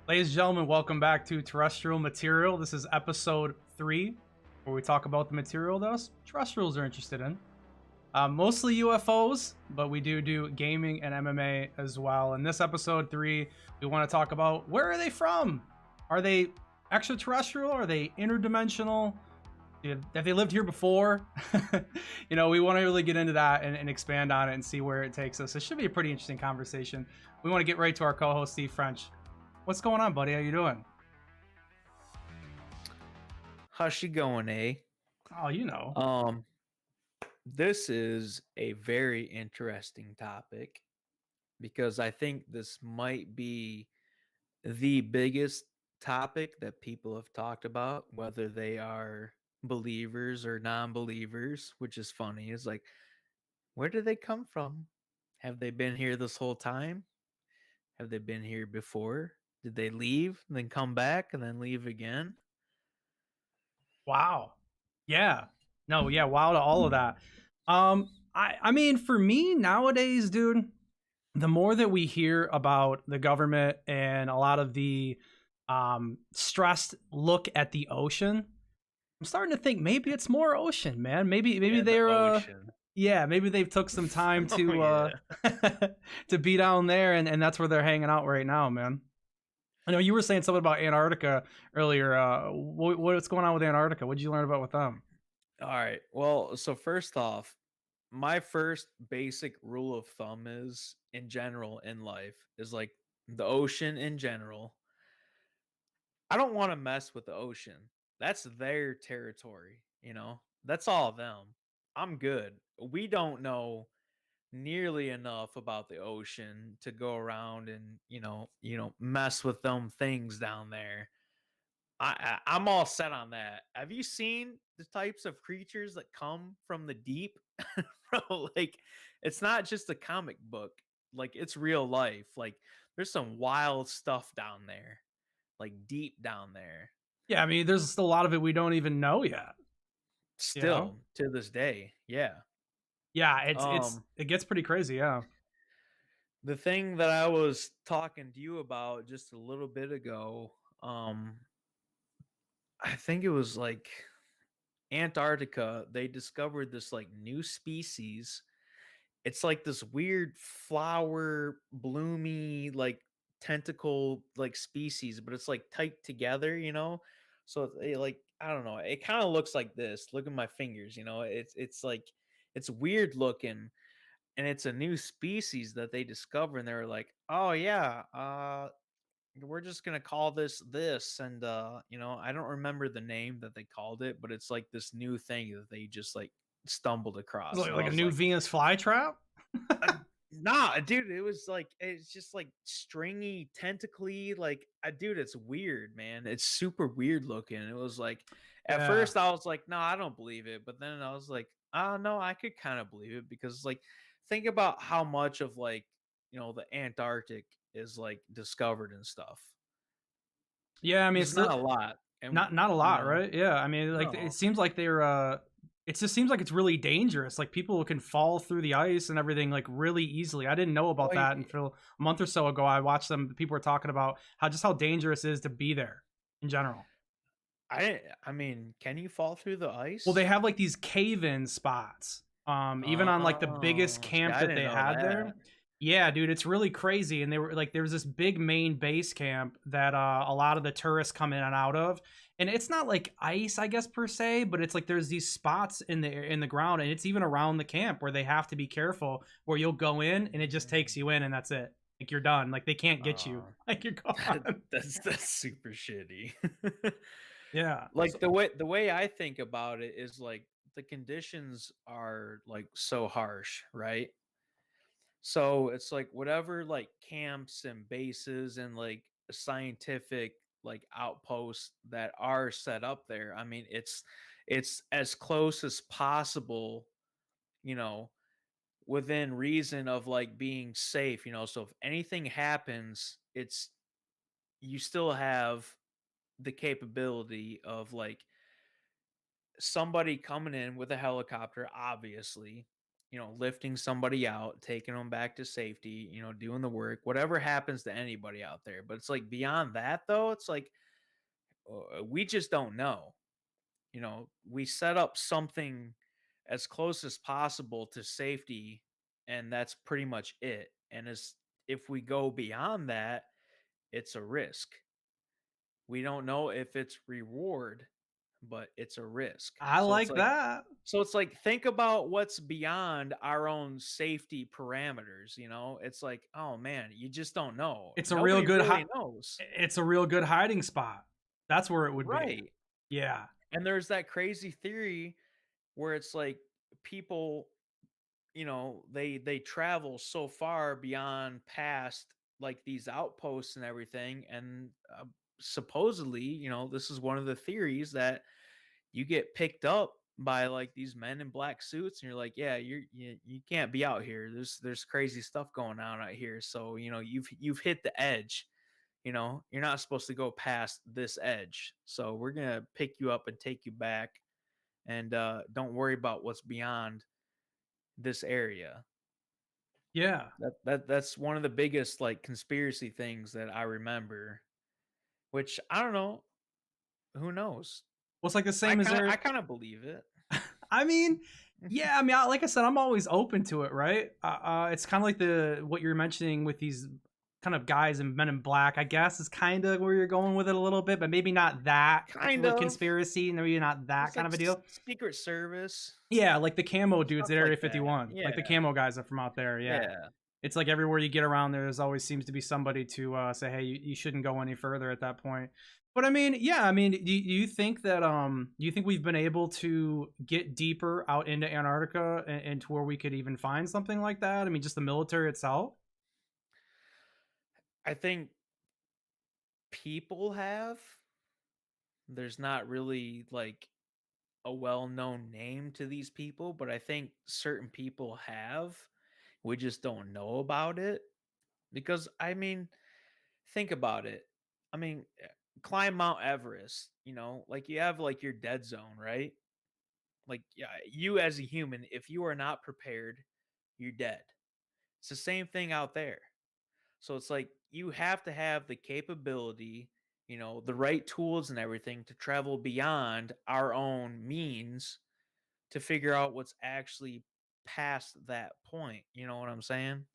Ladies and gentlemen, welcome back to Terrestrial Material. This is episode 3, where we talk about the material that us terrestrials are interested in. Mostly UFOs, but we do gaming and MMA as well. In this episode 3, we want to talk about, where are they from? Are they extraterrestrial? Are they interdimensional? Have they lived here before? We want to really get into that and expand on it and see where it takes us. It should be a pretty interesting conversation. We want to get right to our co-host, Steve French. What's going on, buddy? How you doing? How's she going, eh? Oh, This is a very interesting topic because I think this might be the biggest topic that people have talked about, whether they are believers or non-believers, which is funny. It's like, where did they come from? Have they been here this whole time? Have they been here before? Did they leave and then come back and then leave again? Wow. Yeah. No, yeah, wow to all of that. I mean, for me nowadays, dude, the more that we hear about the government and a lot of the stressed look at the ocean, I'm starting to think maybe it's more ocean, man. Maybe they're ocean. Maybe they've took some time to Oh, to be down there, and that's where they're hanging out right now, man. I know you were saying something about Antarctica earlier. What's going on with Antarctica? What did you learn about with them? All right. Well, so first off, my first basic rule of thumb is in general in life is like the ocean in general. I don't want to mess with the ocean. That's their territory, you know? That's all them. I'm good. We don't know nearly enough about the ocean to go around and, mess with them things down there. I'm all set on that. Have you seen the types of creatures that come from the deep? Bro, like it's not just a comic book. Like it's real life. Like there's some wild stuff down there. Like deep down there. Yeah, I mean, there's still a lot of it we don't even know yet. Still to this day. Yeah. Yeah, it gets pretty crazy, yeah. The thing that I was talking to you about just a little bit ago, I think it was like Antarctica, they discovered this like new species. It's like this weird flower, bloomy, like tentacle like species, but it's like typed together, you know? So like I don't know, it kind of looks like this. Look at my fingers, you know. It's like it's weird looking and it's a new species that they discover and they're like, "Oh yeah, we're just gonna call this and I don't remember the name that they called it, but it's like this new thing that they just like stumbled across and I Like a was new like Venus flytrap? uh, Nah, dude, it was like it's just like stringy, tentacly, like dude, it's weird, man. It's super weird looking. It was like at Yeah. first I was like, no, I don't believe it. But then I was like, oh no, I could kind of believe it because like think about how much of like the Antarctic is like discovered and stuff. Yeah, I mean, it's It's still not a lot. And not a lot, right? Yeah, I mean, like it no. seems like they're it just seems like it's really dangerous. Like people can fall through the ice and everything like really easily. I didn't know about Well, that until a month or so ago. I watched them. People were talking about how dangerous it is to be there in general. I mean, can you fall through the Well, they ice? have like these cave-in spots. Even on like the biggest Oh, see, camp I that didn't they know had there. that. Yeah, dude, it's really crazy. And they were like, there was this big main base camp that a lot of the tourists come in and out of. And it's not like ice, I guess per se, but it's like there's these spots in the ground, and it's even around the camp where they have to be careful. Where you'll go in and it just takes Mm. you in, and that's it. Like you're done. Like they can't get you. Oh, Like you're gone. that's super shitty. Yeah. Like the way I think about it is like the conditions are like so harsh, right? So it's like whatever like camps and bases and like scientific like outposts that are set up there. I mean, it's as close as possible, you know, within reason of like being safe, so if anything happens, it's you still have the capability of like somebody coming in with a helicopter, obviously, lifting somebody out, taking them back to safety, doing the work, whatever happens to anybody out there. But it's like beyond that, though, it's like we just don't know. We set up something as close as possible to safety, and that's pretty much it. And as if we go beyond that, it's a risk. We don't know if it's reward, but it's a risk. I like that. So it's like think about what's beyond our own safety parameters, It's like, oh man, you just don't know. It's a real Nobody good really knows. it's a real good hiding spot. That's where it would be. Right. Yeah. And there's that crazy theory where it's like people, they travel so far beyond past like these outposts and everything and supposedly, this is one of the theories that you get picked up by like these men in black suits and you're like, yeah, you can't be out here, there's crazy stuff going on out here, so you've hit the edge, you're not supposed to go past this edge, so we're gonna pick you up and take you back, and don't worry about what's beyond this area. Yeah. That's one of the biggest like conspiracy things that I remember, which I don't know, who knows. Well, it's like the i same as kind of i there. kind of believe it. I mean, yeah. I mean, like I said, I'm always open to it, right? It's kind of like the what you're mentioning with these kind of guys and Men in Black. I guess is kind of where you're going with it a little bit, but maybe not that Kind like of. conspiracy. Maybe not that It's kind like of a deal. Secret Service, Yeah, like the camo dudes stuff at like Area that. 51, like the Yeah, camo guys are from out there. Yeah, yeah. it's like everywhere you get around, there's always seems to be somebody to say, "Hey, you shouldn't go any further at that point." But I mean, yeah, I mean, do you think that do you think we've been able to get deeper out into Antarctica and to where we could even find something like that? I mean, just the military itself. I think people have. There's not really like a well-known name to these people, but I think certain people have. We just don't know about it because I mean, think about it. I mean, climb Mount Everest, like you have like your dead zone, right? Like yeah, you as a human, if you are not prepared, you're dead. It's the same thing out there. So it's like you have to have the capability, the right tools and everything to travel beyond our own means to figure out what's actually past that point. You know what I'm saying?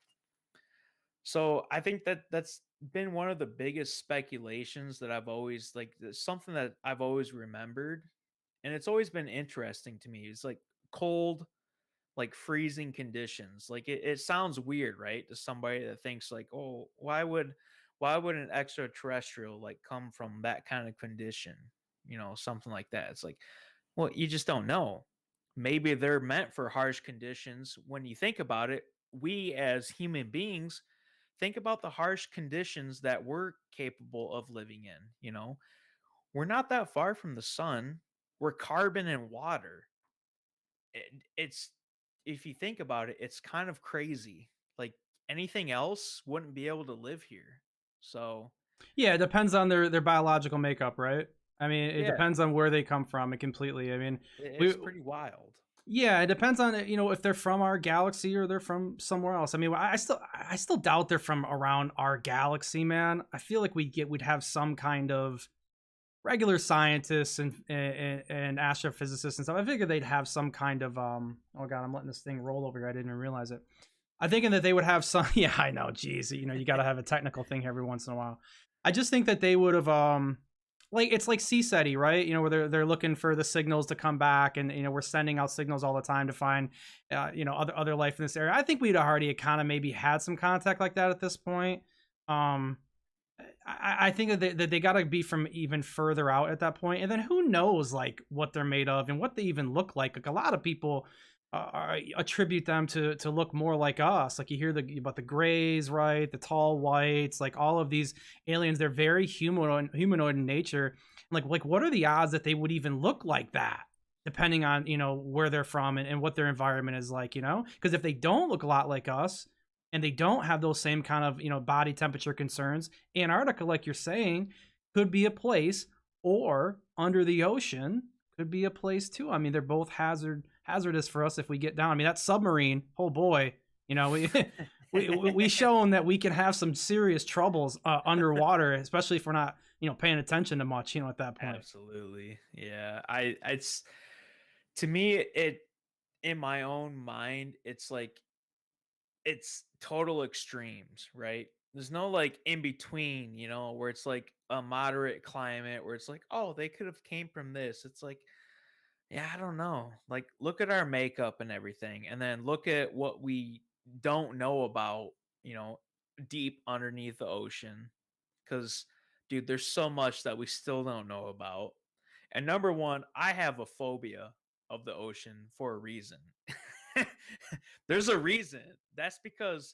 So I think that that's been one of the biggest speculations that I've always like something that I've always remembered, and it's always been interesting to me. It's like cold, like freezing conditions. Like it sounds weird, right? To somebody that thinks like, oh, why would an extraterrestrial like come from that kind of condition? Something like that. It's like, well, you just don't know. Maybe they're meant for harsh conditions when you think about it, we as human beings, think about the harsh conditions that we're capable of living in, you know? We're not that far from the sun. We're carbon and water. It's if you think about it, it's kind of crazy. Like anything else wouldn't be able to live here. So, Yeah, it depends on their biological makeup, right? I mean, it yeah, depends on where they come from. It completely. I mean, we it's pretty wild. yeah, it depends on if they're from our galaxy or they're from somewhere else. I mean, I still doubt they're from around our galaxy, man. I feel like we'd have some kind of regular scientists and astrophysicists and stuff. I figured they'd have some kind of oh god, I'm letting this thing roll over here. I didn't even realize it. I'm thinking that they would have some. Yeah, I know. Geez, you got to have a technical thing every once in a while. I just think that they would have like it's like CSETI, right? Where they're looking for the signals to come back, and we're sending out signals all the time to find other life in this area. I think we'd already kind of maybe had some contact like that at this point. Um, I think that they got to be from even further out at that point, and then who knows like what they're made of and what they even look like. Like a lot of people attribute them to look more like us. Like you hear about the grays, right? The tall whites, like all of these aliens. They're very humanoid in nature. Like what are the odds that they would even look like that? Depending on where they're from and what their environment is like, because if they don't look a lot like us, and they don't have those same kind of body temperature concerns, Antarctica, like you're saying, could be a place, or under the ocean could be a place too. I mean, they're both hazardous for us if we get down. I mean, that submarine, oh boy, we we shown that we can have some serious troubles underwater, especially if we're not paying attention to much at that point. Absolutely. Yeah. It's to me it in my own mind, it's like it's total extremes, right? There's no like in between, where it's like a moderate climate where it's like, oh, they could have came from this. It's like, yeah, I don't know. Like, look at our makeup and everything, and then look at what we don't know about, you know, deep underneath the ocean. Because, dude, there's so much that we still don't know about. And number one, I have a phobia of the ocean for a reason. There's a reason. That's because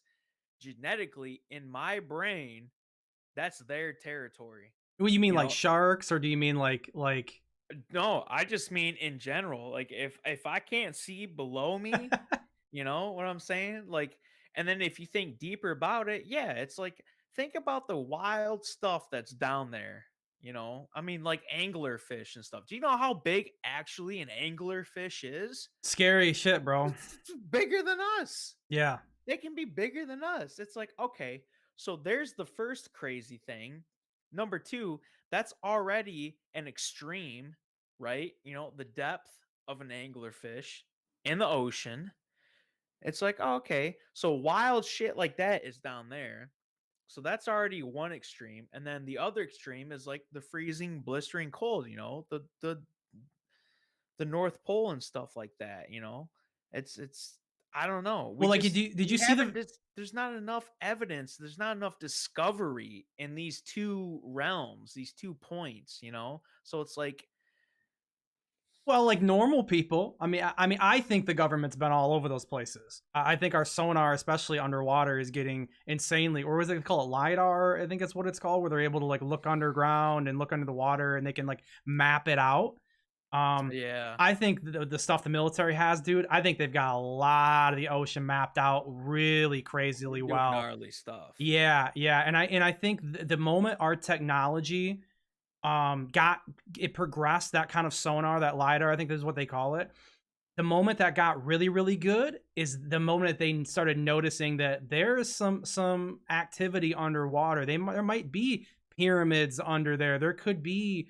genetically in my brain, that's their territory. What you mean, You like know, sharks, or do you mean like? no, I just mean in general. Like if I can't see below me, you know what I'm saying? Like, and then if you think deeper about it, yeah, it's like think about the wild stuff that's down there. I mean, like anglerfish and stuff. Do you know how big actually an anglerfish is? Scary shit, bro. Bigger than us. Yeah. They can be bigger than us. It's like, okay, so there's the first crazy thing. Number two, that's already an extreme, right? The depth of an anglerfish in the ocean. It's like, oh, okay, so wild shit like that is down there. So that's already one extreme. And then the other extreme is like the freezing, blistering cold, the North Pole and stuff like that. It's I don't know. Well, like, did you We see haven't the just there's not enough evidence. There's not enough discovery in these two realms, these 2 points. So it's like, well, like normal people? I think the government's been all over those places. I think our sonar, especially underwater, is getting insanely, or was it called lidar? I think that's what it's called, where they're able to like look underground and look under the water, and they can like map it out. Um, yeah, I think the stuff the military has, dude. I think they've got a lot of the ocean mapped out really they crazily do well. gnarly stuff. Yeah, yeah, and I think the moment our technology got it progressed, that kind of sonar, that lidar, I think this is what they call it. The moment that got really really good is the moment that they started noticing that there is some activity underwater. There might be pyramids under there. There could be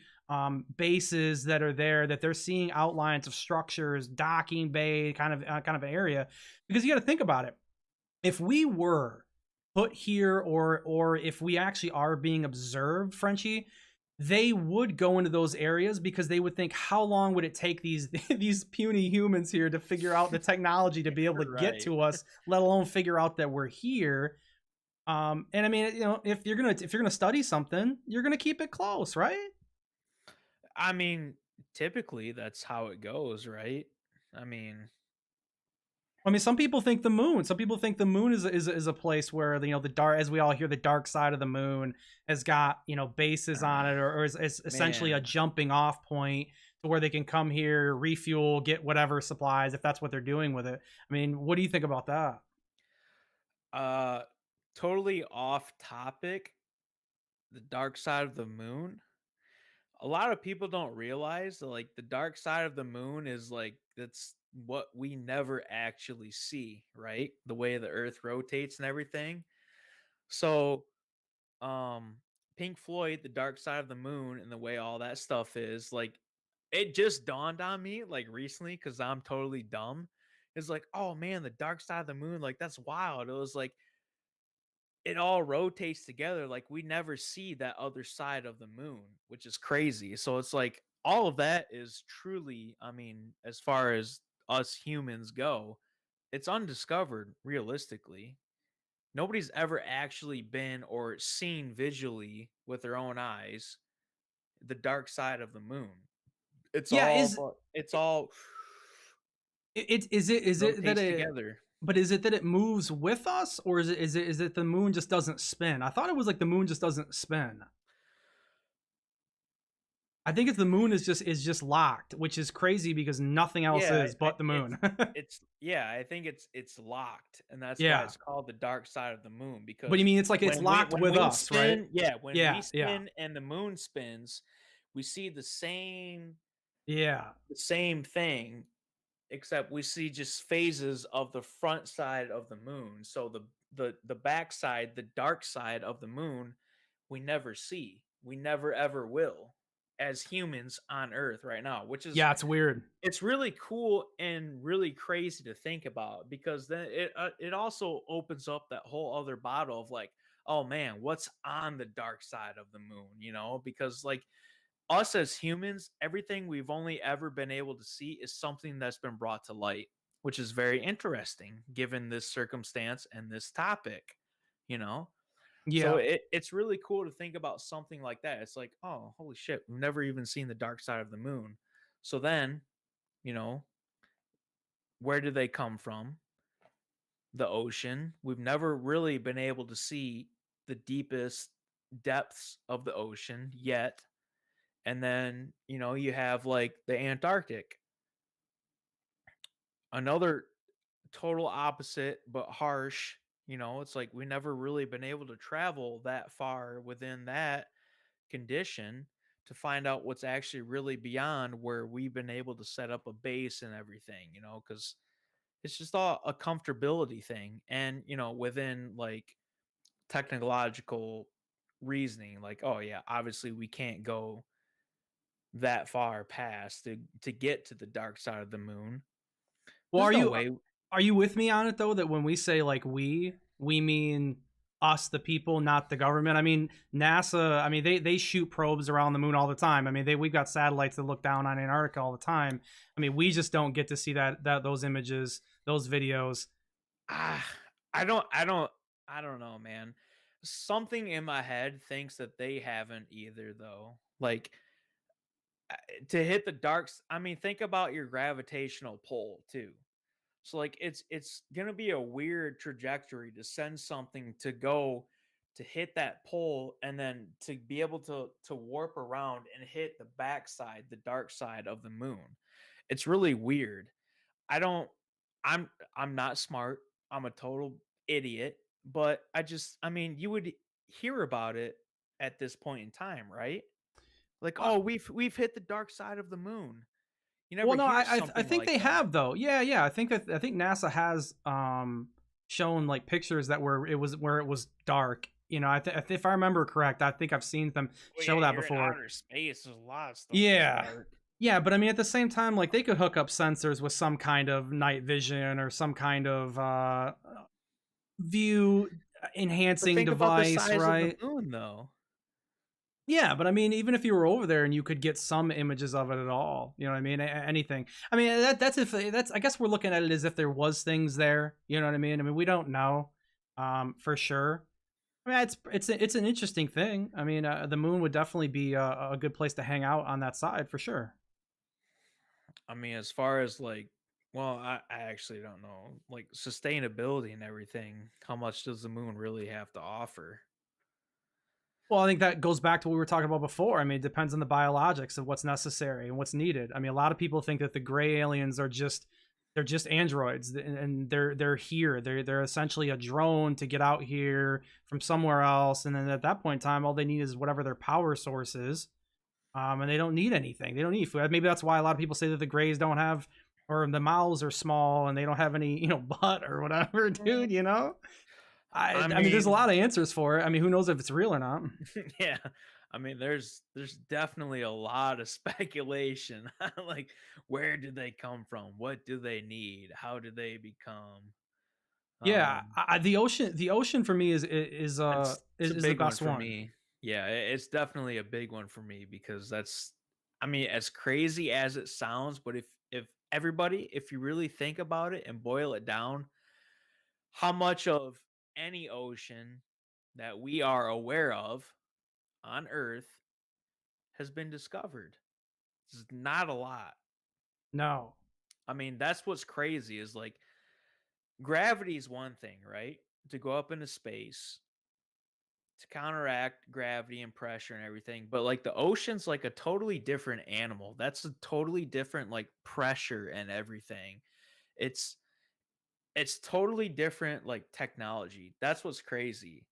bases that are there, that they're seeing outlines of structures, docking bay kind of area. Because you got to think about it. If we were put here, or if we actually are being observed, Frenchie, they would go into those areas because they would think, how long would it take these these puny humans here to figure out the technology to be able to get Right. to us, let alone figure out that we're here. And I mean, if you're gonna study something, you're gonna keep it close, right? I mean, typically that's how it goes, right? I mean, I mean, some people think the moon. Some people think the moon is a place where the the dark, as we all hear, the dark side of the moon has got bases on it, or is essentially a Man, jumping off point to where they can come here, refuel, get whatever supplies if that's what they're doing with it. I mean, what do you think about that? uh, totally off topic. The dark side of the moon. A lot of people don't realize that, like, the dark side of the moon is like that's what we never actually see, right? The way the Earth rotates and everything. So, um, Pink Floyd, The Dark Side of the Moon, and the way all that stuff is, like, it just dawned on me, like, recently because I'm totally dumb. It's like, oh man, the dark side of the moon, like, that's wild. It was like it all rotates together. Like, we never see that other side of the moon, which is crazy. So it's like all of that is truly, I mean, as far as us humans go, it's undiscovered realistically. Nobody's ever actually been or seen visually with their own eyes the dark side of the moon. Yeah, It's all is it that rotates it together. but is it that it moves with us, or is it the moon just doesn't spin? I thought it was like the moon just doesn't spin. I think it's the moon is just locked, which is crazy because nothing else Yeah, is but the moon. it's yeah, I think it's locked, and that's why Yeah. it's called the dark side of the moon But you because mean it's like it's locked when with we us, right? spin, yeah, when we Yeah, yeah, spin and the moon spins, we see yeah. the same thing, except we see just phases of the front side of the moon. So the back side, the dark side of the moon, we never see. We never ever will as humans on Earth right now, which is Yeah, it's weird. it's really cool and really crazy to think about because then it also opens up that whole other bottle of like, oh man, what's on the dark side of the moon, because like us as humans, everything we've only ever been able to see is something that's been brought to light, which is very interesting given this circumstance and this topic, you know? So Yeah. it's really cool to think about something like that. It's like, oh, holy shit, we've never even seen the dark side of the moon. So then, you know, where do they come from? The ocean. We've never really been able to see the deepest depths of the ocean yet. And then, you have like the Antarctic, another total opposite but harsh. It's like we never really been able to travel that far within that condition to find out what's actually really beyond where we've been able to set up a base and everything, because it's just all a comfortability thing. And, within like technological reasoning, like, oh yeah, obviously we can't go that far past to get to the dark side of the moon. Well, There's no way. are you with me on it though that when we say like we mean us the people, not the government? I mean, NASA, I mean they shoot probes around the moon all the time. I mean, we've got satellites that look down on Antarctica all the time. I mean, we just don't get to see that those images, those videos. Ah, I don't know, man. Something in my head thinks that they haven't either, though. Like, to hit the I mean, think about your gravitational pull too. So like it's gonna be a weird trajectory to send something to go to hit that pole and then to be able to warp around and hit the backside, the dark side of the moon. It's really weird. I don't I'm I'm not smart. I'm a total idiot, but I mean, you would hear about it at this point in time, right? Like, Uh, oh, we've hit the dark side of the moon. You never well, no, hear I something think like they that. have though. Yeah, yeah. I think NASA has shown like pictures that where it was dark. If I remember correct, I think I've seen them Well, yeah, show that you're in before. outer space. There's a lot of stuff that's Yeah. dark. Yeah, but I mean, at the same time, like they could hook up sensors with some kind of night vision or some kind of view But enhancing think about the device, size of the right? moon, though. Yeah, but I mean, even if you were over there and you could get some images of it at all, you know what I mean? Anything. I mean, that's if that's. I guess we're looking at it as if there was things there. You know what I mean? I mean, we don't know, for sure. I mean, it's an interesting thing. I mean, the moon would definitely be a good place to hang out on that side for sure. I mean, as far as like Well, I actually don't know. Like sustainability and everything, how much does the moon really have to offer? Well, I think that goes back to what we were talking about before. I mean, it depends on the biologics of what's necessary and what's needed. I mean, a lot of people think that the gray aliens are just they're just androids and they're here. They're essentially a drone to get out here from somewhere else, and then at that point in time, all they need is whatever their power source is, and they don't need anything. They don't need food. Maybe that's why a lot of people say that the grays don't have, or the mouths are small and they don't have any, butt or whatever, Mm. dude. I I I mean, there's a mean, lot of answers for it. I mean, who knows if it's real or not? yeah. I mean, there's definitely a lot of speculation. Like, where did they come from? What do they need? How did they become? Yeah, Um, the ocean for me is it's is, a is the big one best for one. me. Yeah, it's definitely a big one for me because I mean, as crazy as it sounds, but if everybody, if you really think about it and boil it down, how much of any ocean that we are aware of on Earth has been discovered? It's not a lot. No, I mean, that's what's crazy is like gravity is one thing, right? To go up into space, to counteract gravity and pressure and everything. But like the ocean's like a totally different animal. That's a totally different like pressure and everything. It's it's totally different like technology. That's what's crazy.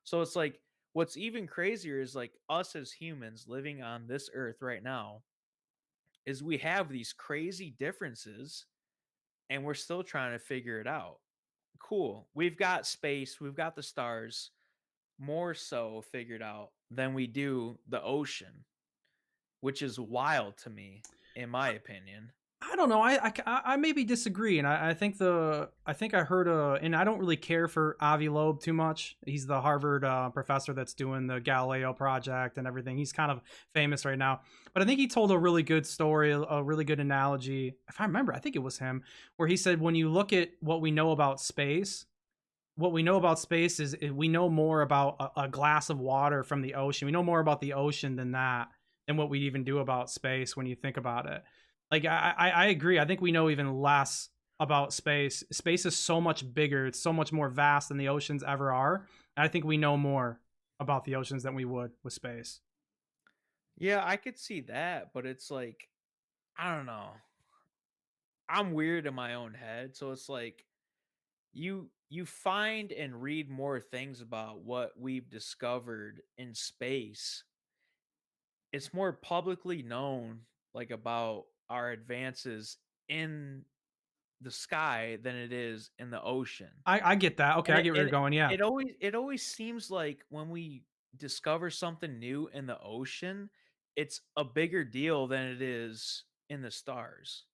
So it's like what's even crazier is like us as humans living on this earth right now is we have these crazy differences and we're still trying to figure it out. Cool. We've got space, we've got the stars more so figured out than we do the ocean, which is wild to me, in my opinion. I don't know. I maybe disagree, and I think I heard and I don't really care for Avi Loeb too much. He's the Harvard professor that's doing the Galileo project and everything. He's kind of famous right now, but I think he told a really good story, a really good analogy. If I remember, I think it was him, where he said when you look at what we know about space is we know more about a glass of water from the ocean. We know more about the ocean than what we even do about space when you think about it. Like I agree. I think we know even less about space. Space is so much bigger. It's so much more vast than the oceans ever are. And I think we know more about the oceans than we would with space. Yeah, I could see that, but it's like, I don't know. I'm weird in my own head, so it's like you find and read more things about what we've discovered in space. It's more publicly known like about our advances in the sky than it is in the ocean. I get that. Okay, And I it get where you're and going. Yeah. it always seems like when we discover something new in the ocean, it's a bigger deal than it is in the stars.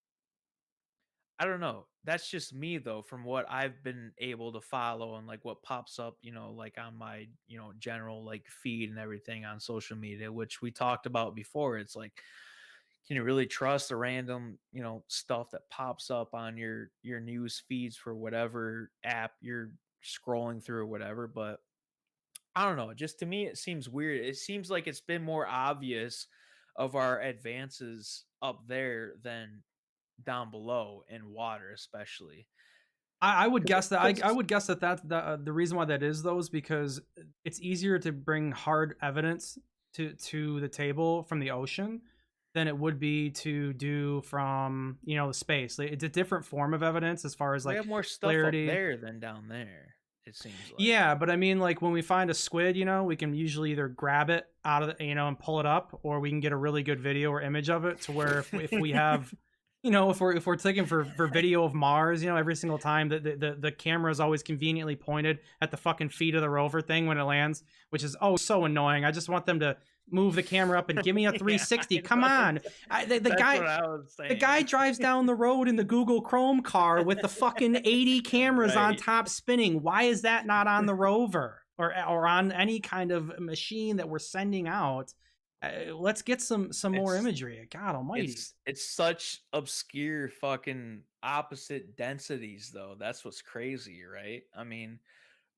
I don't know. That's just me though, from what I've been able to follow and like what pops up, like on my, general like feed and everything on social media, which we talked about before. It's like, can you really trust the random, stuff that pops up on your news feeds for whatever app you're scrolling through or whatever? But I don't know. Just to me, it seems weird. It seems like it's been more obvious of our advances up there than down below in water, especially. I would Because, guess that I would guess that the reason why that is though is because it's easier to bring hard evidence to the table from the ocean than it would be to do from the space. Like, it's a different form of evidence as far as we like have more stuff up clarity. there than down there. It seems like. Yeah, but I mean, like when we find a squid, we can usually either grab it out of and pull it up, or we can get a really good video or image of it to where if we have, if we're taking for video of Mars, every single time the camera is always conveniently pointed at the fucking feet of the rover thing when it lands, which is so annoying. I just want them to move the camera up and give me a Yeah, 360. I Come know. on, the That's guy what I was the guy saying. drives down the road in the Google Chrome car with the fucking 80 cameras on Right. top spinning. Why is that not on the rover or on any kind of machine that we're sending out? Let's get some more It's imagery. God almighty. it's such obscure fucking opposite densities though. That's what's crazy, right? I mean,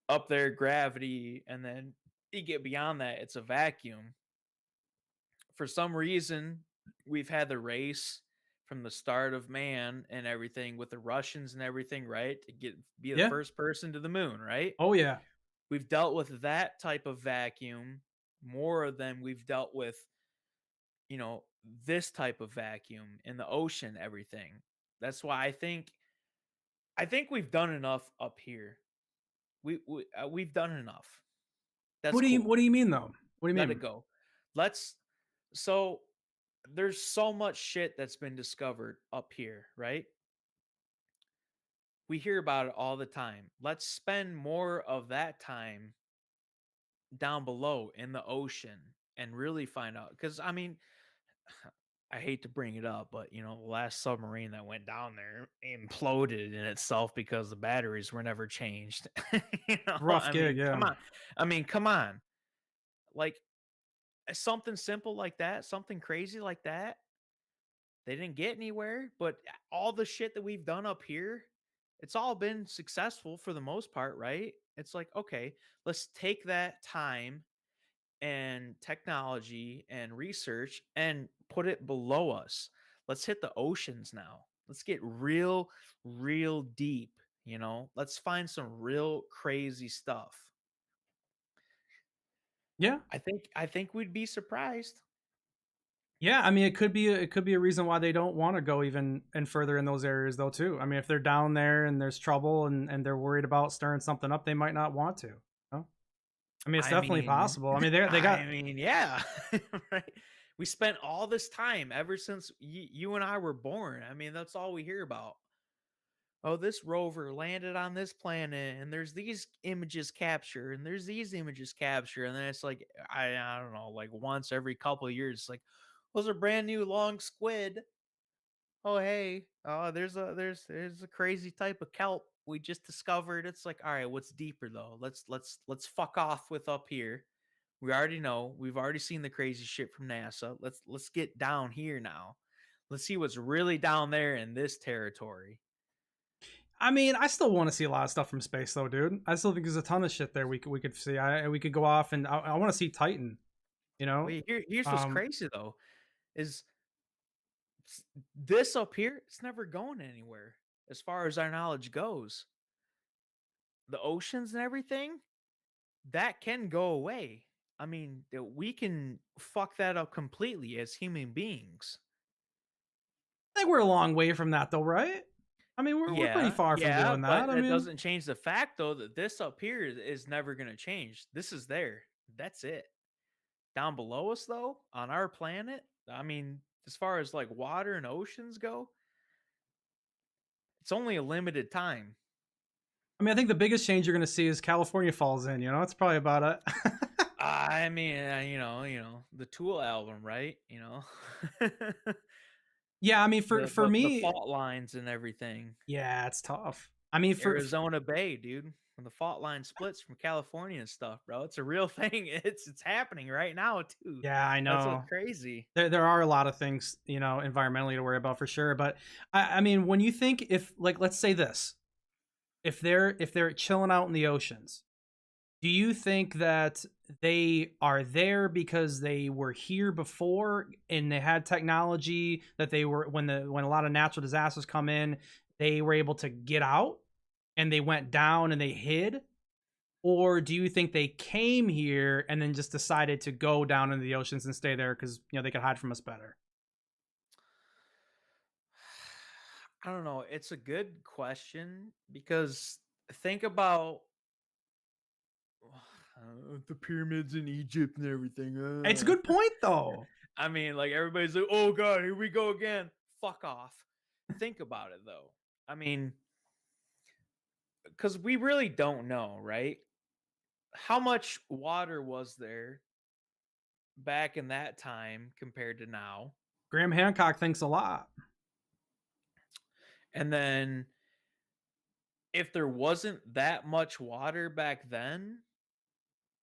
up there gravity and then you get beyond that, it's a vacuum. For some reason, we've had the race from the start of man and everything with the Russians and everything, right? To get be the Yeah. first person to the moon, right? Oh yeah. We've dealt with that type of vacuum more than we've dealt with, this type of vacuum in the ocean, everything. That's why I think we've done enough up here. We've done enough. That's cool. What do you mean though? What do you Let it mean? go. Let's so there's so much shit that's been discovered up here, right? We hear about it all the time. Let's spend more of that time down below in the ocean and really find out. Because, I mean, I hate to bring it up, but the last submarine that went down there imploded in itself because the batteries were never changed. Rough I gig, mean, yeah. come on. I mean, come on. Like something simple like that, something crazy like that, they didn't get anywhere. But all the shit that we've done up here, it's all been successful for the most part, right? It's like, okay, let's take that time and technology and research and put it below us. Let's hit the oceans now. Let's get real, real deep. Let's find some real crazy stuff. Yeah. I think we'd be surprised. Yeah, I mean it could be a reason why they don't want to go even and further in those areas though too. I mean if they're down there and there's trouble and they're worried about stirring something up, they might not want to. You know? I mean it's I definitely mean, possible. I mean they I got mean, yeah, right. We spent all this time ever since you and I were born. I mean, that's all we hear about. Oh, this rover landed on this planet and there's these images captured and there's these images captured. And then it's like, I don't know, like once every couple of years, it's like, was a brand new long squid. Oh, hey, there's a crazy type of kelp we just discovered. It's like, all right, what's deeper though? Let's fuck off with up here. We already know. We've already seen the crazy shit from NASA. Let's get down here now. Let's see what's really down there in this territory. I mean, I still want to see a lot of stuff from space though, dude. I still think there's a ton of shit there we could see. We could go off and I want to see Titan, you know? Wait, here's what's Um crazy though, is this up here, it's never going anywhere as far as our knowledge goes. The oceans and everything, that can go away. I mean, we can fuck that up completely as human beings. I think we're a long way from that though, right? I mean, we're pretty Yeah, far from yeah, doing but that. I that mean, doesn't change the fact though that this up here is never going to change. This is there. That's it. Down below us though, on our planet, I mean, as far as like water and oceans go, it's only a limited time. I think the biggest change you're going to see is California falls in, you know? It's probably about it. I mean, the Tool album, right? Yeah, I mean the, for the the me, fault lines and everything. yeah, it's tough. I mean Arizona Bay, dude. When the fault line splits from California and stuff, bro. It's a real thing. It's happening right now too. yeah, I That's what's know. crazy. There are a lot of things, you know, environmentally to worry about for sure, but I mean, when you think if like let's say this, if they're chilling out in the oceans, do you think that they are there because they were here before and they had technology that they were when a lot of natural disasters come in, they were able to get out and they went down and they hid? Or do you think they came here and then just decided to go down into the oceans and stay there because you know they could hide from us better? I don't know. It's a good question because think about the pyramids in Egypt and everything. It's a good point though. I mean, like everybody's like, "Oh God, here we go again." Fuck off. Think about it though. I mean, because we really don't know, right? How much water was there back in that time compared to now? Graham Hancock thinks a lot. And then if there wasn't that much water back then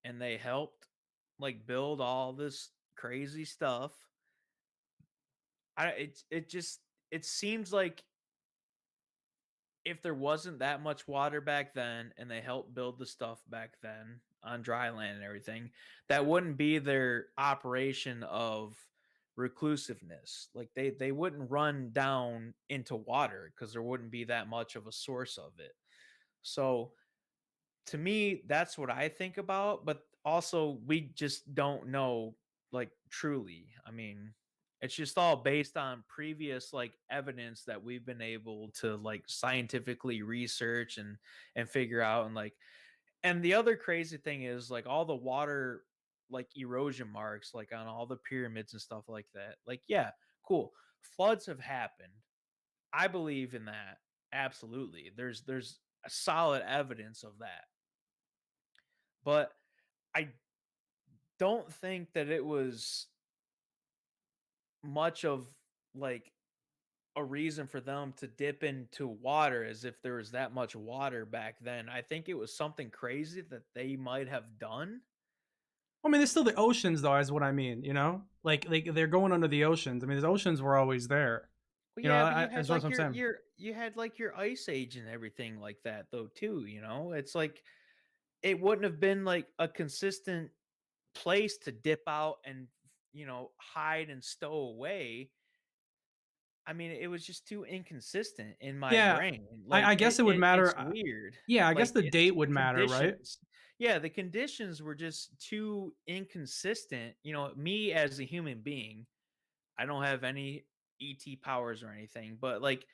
and they helped like build all this crazy stuff, it seems like if there wasn't that much water back then and they helped build the stuff back then on dry land and everything, that wouldn't be their operation of reclusiveness. Like they wouldn't run down into water because there wouldn't be that much of a source of it. So to me, that's what I think about. But also, we just don't know, like, truly. I mean, it's just all based on previous like evidence that we've been able to like scientifically research and figure out. And like, and the other crazy thing is like all the water like erosion marks like on all the pyramids and stuff like that. Like, yeah, cool. Floods have happened. I believe in that. Absolutely. There's a solid evidence of that. But I don't think that it was much of like a reason for them to dip into water as if there was that much water back then. I think it was something crazy that they might have done. I mean, there's still the oceans, though, is what I mean. Like they're going under the oceans. I mean, the oceans were always there. Well, yeah, but That's what I'm saying. you had like your ice age and everything like that though too, you know? It's like it wouldn't have been like a consistent place to dip out and hide and stow away. I mean, it was just too inconsistent in my Yeah, brain. I Like guess it would it's matter. weird. Yeah, I guess Like the it's date would matter, right? conditions. Yeah, the conditions were just too inconsistent. Me as a human being, I don't have any ET powers or anything, but like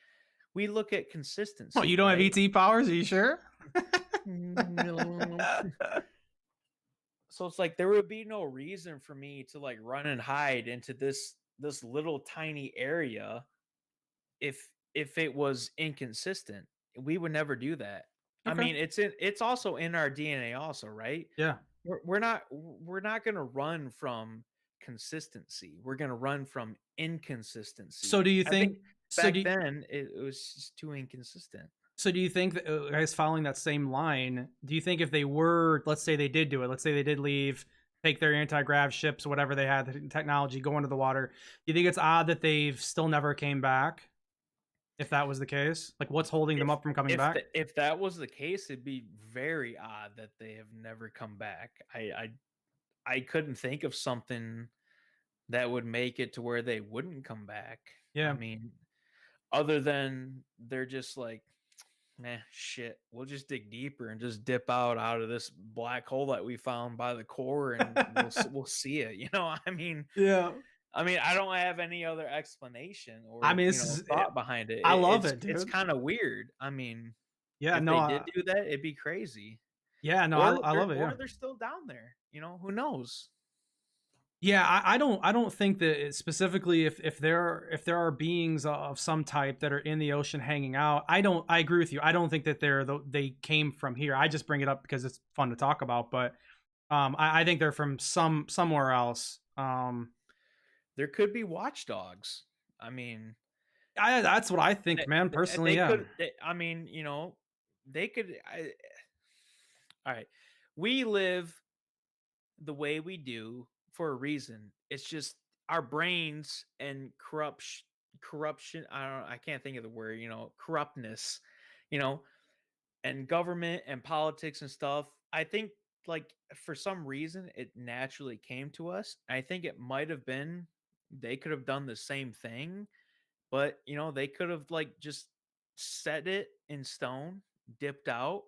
we look at Oh, consistency, you don't have right? ET powers? Are you sure? No. So it's like there would be no reason for me to like run and hide into this little tiny area if it was inconsistent. We would never do that. I Okay. mean, it's also in our DNA also, right? Yeah. We're not going to run from consistency. We're going to run from So inconsistency. do you I think think? So do back you, then it was just too inconsistent. so do you think that, guys, following that same line? Do you think if they were, let's say they did do it, let's say they did leave, take their anti-grav ships, whatever they had, the technology, go into the water. Do you think it's odd that they've still never came back? If that was the case, like what's holding them If up from coming if back? if that was the case, it'd be very odd that they have never come back. I couldn't think of something that would make it to where they wouldn't come back. I Yeah. mean, other than they're just like, man, shit, we'll just dig deeper and just dip out of this black hole that we found by the core, and we'll see it. Yeah. I don't have any other explanation I or mean, this is thought behind it. I love It's it, it's dude. kind of weird. I mean, Yeah, if no, they did do that, it'd be crazy. yeah, no, Or I they're love it. Yeah. or they're still down there. Who knows? Yeah, I don't think that specifically if there are beings of some type that are in the ocean hanging out. I agree with you. I don't think that they came from here. I just bring it up because it's fun to talk about, but I think they're from somewhere else. There could be watchdogs. I mean, That's what I think, man. Personally, they yeah. could. I mean, they could. All right, we live the way we do for a reason. It's just our brains and corruption. I don't. I can't think of the word. Corruptness. You know, and government and politics and stuff. I think like for some reason it naturally came to us. I think it might have been they could have done the same thing, but they could have like just set it in stone, dipped out,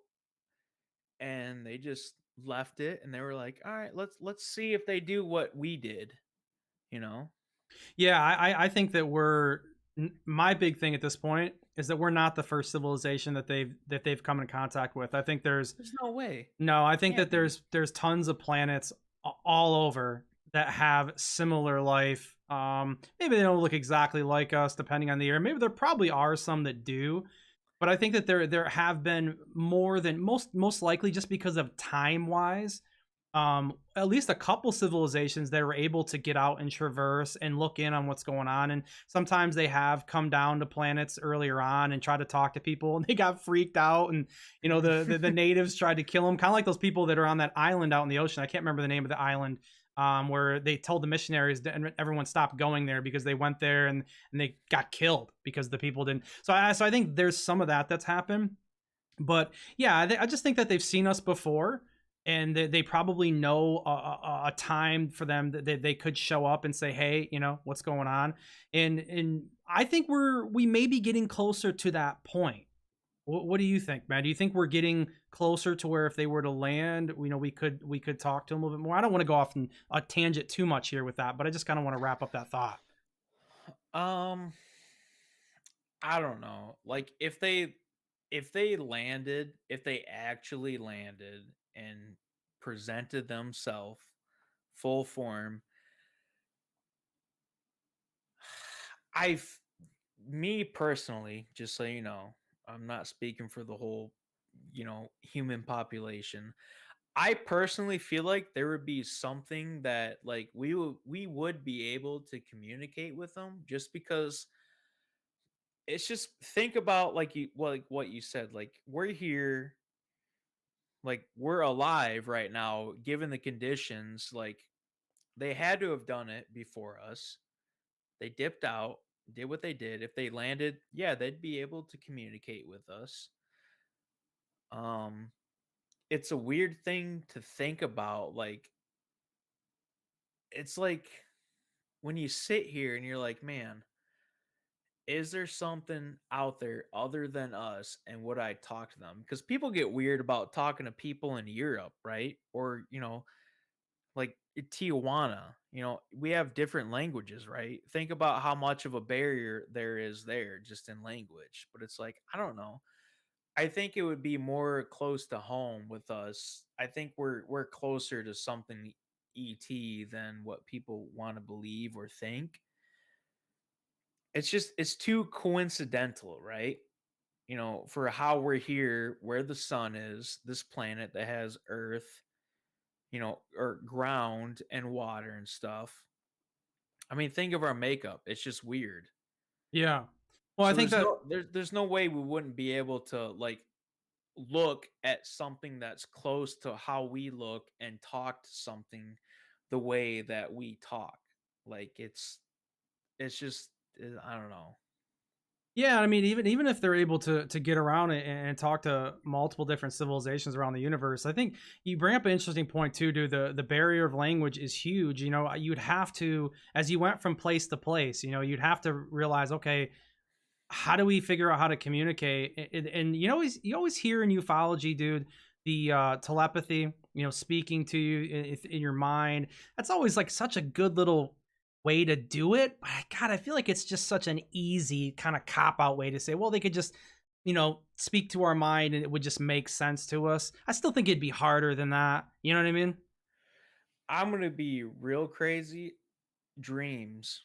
and they just left it and they were like, "All right, let's see if they do what we did." You know? Yeah, I think that my big thing at this point is that we're not the first civilization that they've come in contact with. I think there's There's no way. no, I think Can't that be. there's tons of planets all over that have similar life. Maybe they don't look exactly like us, depending on the year. Maybe there probably are some that do, but I think that there have been more than most likely just because of time wise. At least a couple civilizations that were able to get out and traverse and look in on what's going on. And sometimes they have come down to planets earlier on and tried to talk to people, and they got freaked out. And the natives tried to kill them, kind of like those people that are on that island out in the ocean. I can't remember the name of the island. Where they told the missionaries and everyone stopped going there because they went there and they got killed because the people didn't. So I think there's some of that's happened, but yeah, I just think that they've seen us before. and they probably know a time for them that they could show up and say, hey, what's going on. And I think we may be getting closer to that point. What do you think, man? Do you think we're getting closer to where if they were to land, we could talk to them a little bit more? I don't want to go off on a tangent too much here with that, but I just kind of want to wrap up that thought. Um, I don't know. Like if they actually landed and presented themselves full form, I've me personally, just so you know, I'm not speaking for the whole, human population. I personally feel like there would be something that like we would be able to communicate with them just because it's just think about like what you said, like we're here, like we're alive right now given the conditions, like they had to have done it before us. They dipped out, did what they did. If they landed, yeah, they'd be able to communicate with us. Um it's a weird thing to think about, like it's like when you sit here and you're like, man, is there something out there other than us and would I talk to them? Because people get weird about talking to people in Europe, right? Or, like Tijuana, we have different languages, right? Think about how much of a barrier there is there just in language. But it's like, I don't know. I think it would be more close to home with us. I think we're closer to something ET than what people want to believe or think. It's too coincidental, right? For how we're here, where the sun is, this planet that has earth, or ground and water and stuff. I mean, think of our makeup. It's just weird. Yeah. Well, I So think there's that no there's no way we wouldn't be able to like look at something that's close to how we look and talk to something the way that we talk. Like it's just I don't know. Yeah, I mean, even if they're able to get around it and talk to multiple different civilizations around the universe, I think you bring up an interesting point too, dude. The barrier of language is huge. You'd have to, as you went from place to place, you'd have to realize, okay, how do we figure out how to communicate? And you always hear in ufology, dude, the telepathy, speaking to you in your mind. That's always like such a good little way to do it. But God, I feel like it's just such an easy kind of cop out way to say, well, they could just, speak to our mind and it would just make sense to us. I still think it'd be harder than that. You know what I mean? I'm gonna be real crazy. Dreams.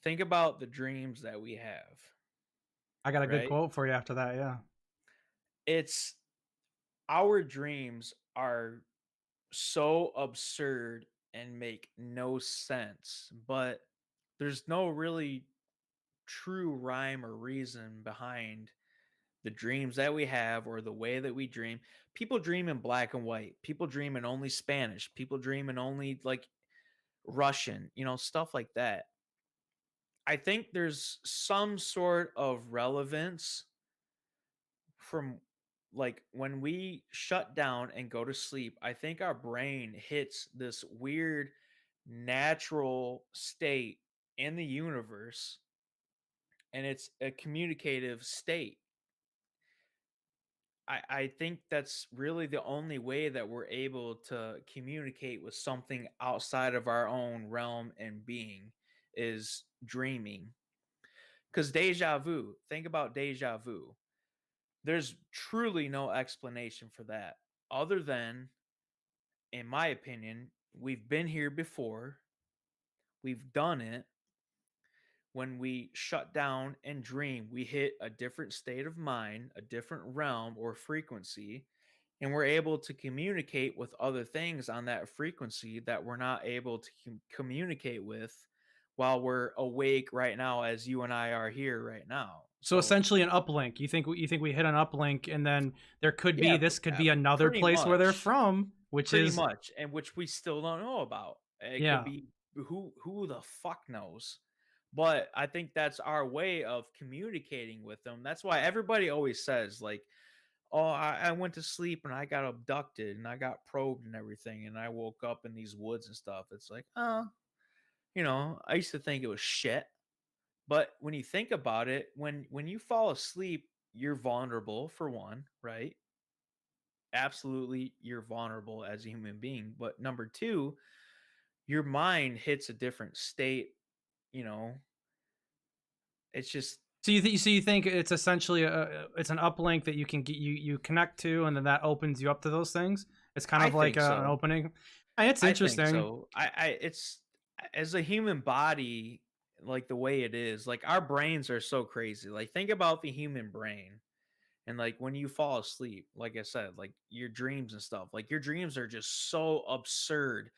Think about the dreams that we have, I got a good right? quote for you after that. Yeah. It's our dreams are so absurd and make no sense, but there's no really true rhyme or reason behind the dreams that we have or the way that we dream. People dream in black and white. People dream in only Spanish. People dream in only like Russian, stuff like that. I think there's some sort of relevance from like when we shut down and go to sleep. I think our brain hits this weird natural state in the universe, and it's a communicative state. I think that's really the only way that we're able to communicate with something outside of our own realm and being is dreaming. Because deja vu, think about deja vu. There's truly no explanation for that other than, in my opinion, we've been here before, we've done it. When we shut down and dream, we hit a different state of mind, a different realm or frequency, and we're able to communicate with other things on that frequency that we're not able to communicate with while we're awake right now, as you and I are here right now. So So, essentially an uplink. You think we hit an uplink and then there could be yeah, this could be another pretty place where they're much. from, which Pretty is much, and which we still don't know about. It could yeah. be who the fuck knows. But I think that's our way of communicating with them. That's why everybody always says like, oh, I went to sleep and I got abducted and I got probed and everything, and I woke up in these woods and stuff. It's like, oh, I used to think it was shit. But when you think about it, when you fall asleep, you're vulnerable for one, right? Absolutely, you're vulnerable as a human being. But number two, your mind hits a different state. You know, it's just, So you think it's essentially it's an uplink that you can get you connect to, and then that opens you up to those things. It's kind I of like think an so. opening. It's I think interesting. so. It's as a human body, like the way it is, like our brains are so crazy. Like, think about the human brain. And like when you fall asleep, like I said, like your dreams and stuff, like your dreams are just so absurd.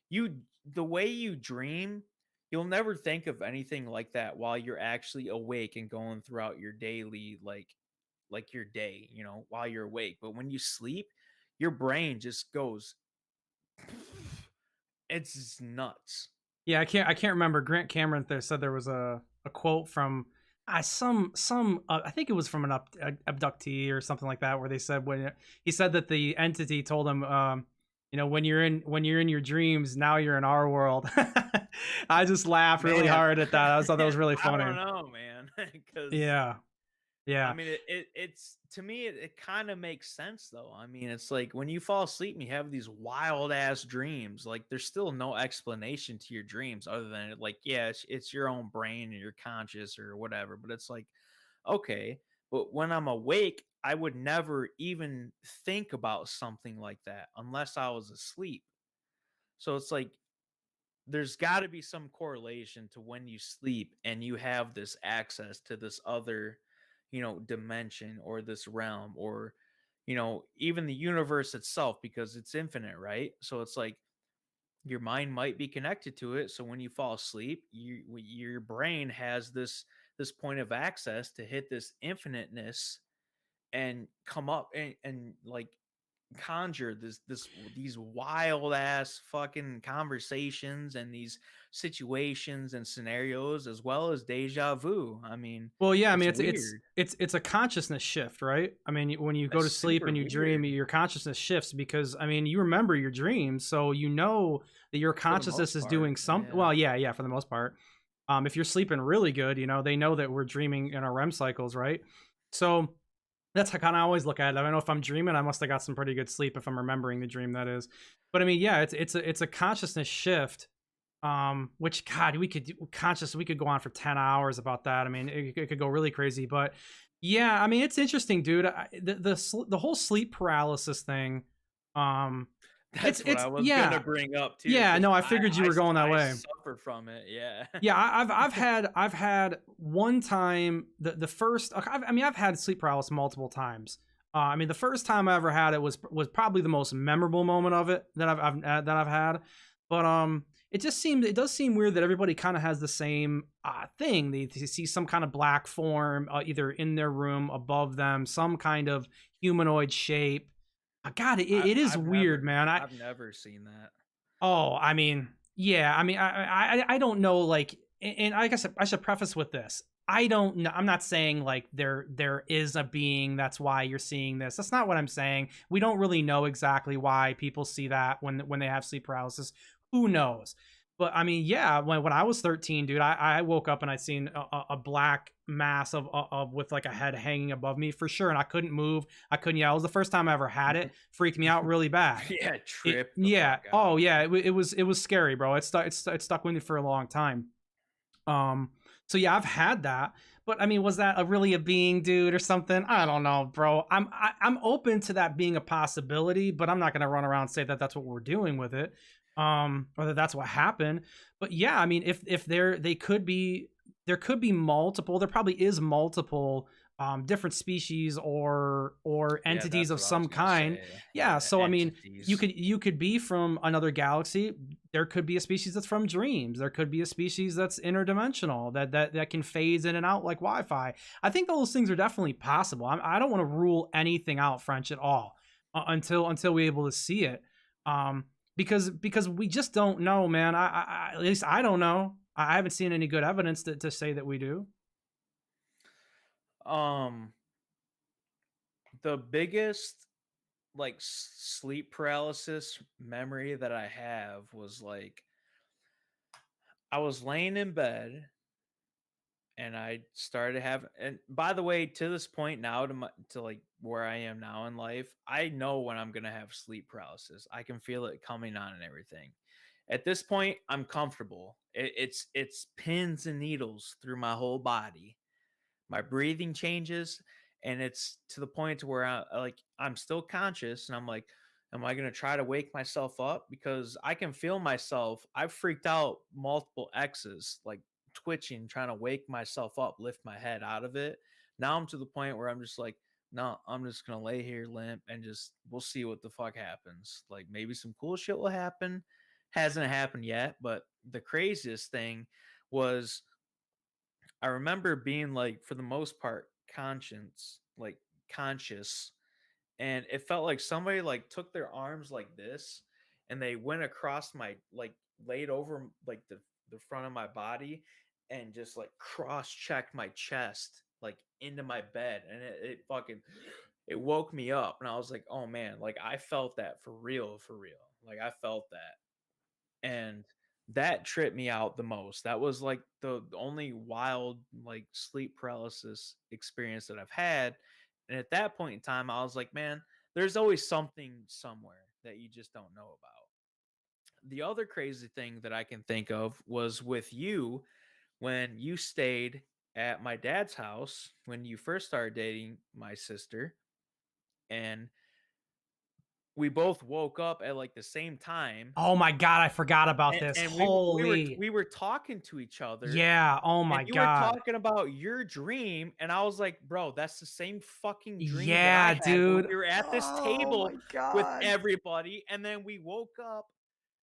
You The way you dream, you'll never think of anything like that while you're actually awake and going throughout your daily like your day, while you're awake. But when you sleep, your brain just goes it's just nuts. Yeah, I can't remember. Grant Cameron there said there was a quote from some I think it was from an abductee or something like that, where they said when he said that the entity told him, when you're in your dreams, now you're in our world. I just laughed really Man, hard at that. I thought that was really I don't funny. know, man, because Yeah, I yeah. mean, it's to me, it kind of makes sense though. I mean, it's like when you fall asleep and you have these wild ass dreams, like there's still no explanation to your dreams other than like, yeah, it's your own brain and your conscious or whatever. But it's like, okay, but when I'm awake, I would never even think about something like that unless I was asleep. So it's like there's got to be some correlation to when you sleep and you have this access to this other dimension or this realm or even the universe itself because it's infinite, right? So it's like your mind might be connected to it, so when you fall asleep, your brain has this point of access to hit this infiniteness and come up and like conjure these wild ass fucking conversations and these situations and scenarios as well as deja vu. I mean, Well, yeah, I it's mean it's weird. it's a consciousness shift, right? I mean, when you go It's to sleep super and you dream, weird your consciousness shifts because I mean, you remember your dreams, so you know that your for the consciousness most is doing part. something. Yeah. Well, yeah, yeah, for the most part. If you're sleeping really good, they know that we're dreaming in our REM cycles, right? So that's how kind of always look at it. I don't know if I'm dreaming, I must have got some pretty good sleep if I'm remembering the dream. That is, but I mean, yeah, it's a consciousness shift. Which God, we could go on for 10 hours about that. I mean, it could go really crazy, but yeah, I mean, it's interesting, dude. The whole sleep paralysis thing. Um, That's what it's I was gonna yeah, bring up too, yeah. because No, I figured you were going that I way. suffer from it. Yeah. Yeah, I've had one time the first. I mean, I've had sleep paralysis multiple times. I mean, the first time I ever had it was probably the most memorable moment of it that I've had. But it does seem weird that everybody kind of has the same thing. They see some kind of black form either in their room above them, some kind of humanoid shape. God, it is weird, man. I've never seen that. Oh, I mean, yeah. I mean, I don't know. Like, and I guess I should preface with this. I don't know. I'm not saying like there is a being. That's why you're seeing this. That's not what I'm saying. We don't really know exactly why people see that when they have sleep paralysis. Who knows? But I mean, yeah. When I was 13, dude, I woke up and I seen a black mass of with like a head hanging above me for sure, and I couldn't move. I couldn't. Yeah, it was the first time I ever had it. Freaked me out really bad. Yeah, It trip the yeah. fuck Oh out. yeah. It was scary, bro. It stuck with me for a long time. Um. So yeah, I've had that. But I mean, was that really a being, dude, or something? I don't know, bro. I'm open to that being a possibility, but I'm not gonna run around and say that that's what we're doing with it, or that that's what happened. But yeah, I mean, if there could be multiple. There probably is multiple different species or Yeah, entities that's of what I was some gonna kind. say. Yeah. Yeah, So I mean, you entities. could be from another galaxy. There could be a species that's from dreams. There could be a species that's interdimensional that can phase in and out like Wi-Fi. I think those things are definitely possible. I don't want to rule anything out, French, at all until we're able to see it. Um, because we just don't know, man. At least I don't know. I haven't seen any good evidence to say that we do. Um, the biggest like sleep paralysis memory that I have was like I was laying in bed and I started having, and by the way, to this point now, to like where I am now in life, I know when I'm gonna have sleep paralysis. I can feel it coming on and everything. At this point, I'm comfortable. It's pins and needles through my whole body. My breathing changes, and it's to the point to where I'm still conscious, and I'm like, am I gonna try to wake myself up? Because I can feel myself. I've freaked out multiple X's, like twitching, trying to wake myself up, lift my head out of it. Now I'm to the point where I'm just like, no, I'm just gonna lay here limp and just we'll see what the fuck happens. Like maybe some cool shit will happen. Hasn't happened yet, but the craziest thing was I remember being like, for the most part, conscious, and it felt like somebody like took their arms like this, and they went across my like laid over like the front of my body, and just like cross checked my chest like into my bed, and it fucking it woke me up, and I was like, oh man, like I felt that for real, like I felt that. And that tripped me out the most. That was like the only wild like sleep paralysis experience that I've had. And at that point in time, I was like, man, there's always something somewhere that you just don't know about. The other crazy thing that I can think of was with you when you stayed at my dad's house when you first started dating my sister, and we both woke up at like the same time, Oh my god, I forgot about and this. and Holy. we were talking to each other, Yeah, oh and my you were god. talking about your dream, and I was like, "Bro, that's the same fucking dream that I Yeah, had when dude. we were at this Oh table my with god. everybody." And then we woke up,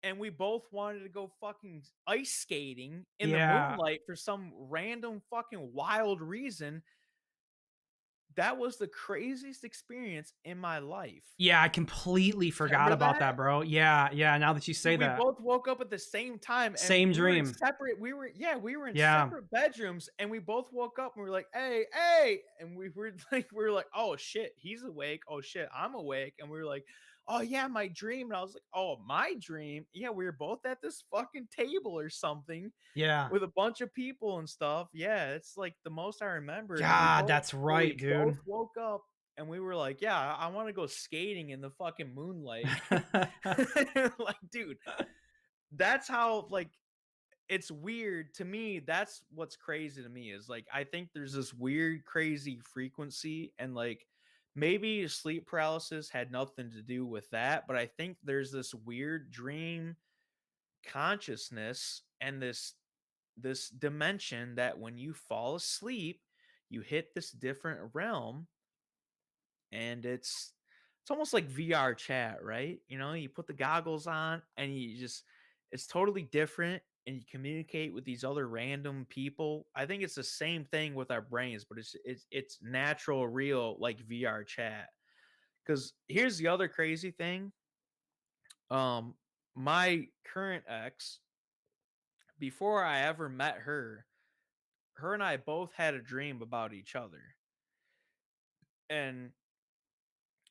and we both wanted to go fucking ice skating in the Yeah. moonlight for some random fucking wild reason. That was the craziest experience in my life. Yeah, I completely forgot Remember about that? that, bro. Yeah, yeah, now that you say Dude, we that. both woke up at the same time, and Same we were in dream. separate we were in Yeah. separate bedrooms, and we both woke up and we were like, "Hey, hey!" And we were like, "Oh shit, he's awake. Oh shit, I'm awake." And we were like, "Oh yeah, my dream." And I was like, "Oh, my dream? Yeah, we were both at this fucking table or something Yeah. with a bunch of people and stuff." Yeah, it's like the most I remember. And God, that's right, we both dude. woke up and we were like, "Yeah, I want to go skating in the fucking moonlight." Like, dude, that's how like it's weird to me. That's what's crazy to me is like I think there's this weird crazy frequency, and like maybe sleep paralysis had nothing to do with that, but I think there's this weird dream consciousness and this dimension that when you fall asleep, you hit this different realm, and it's almost like VR chat, right? You know, you put the goggles on and you just it's totally different, and you communicate with these other random people. I think it's the same thing with our brains, but it's natural, real like VR chat. Cuz here's the other crazy thing. Um my current ex, before I ever met her and I both had a dream about each other. And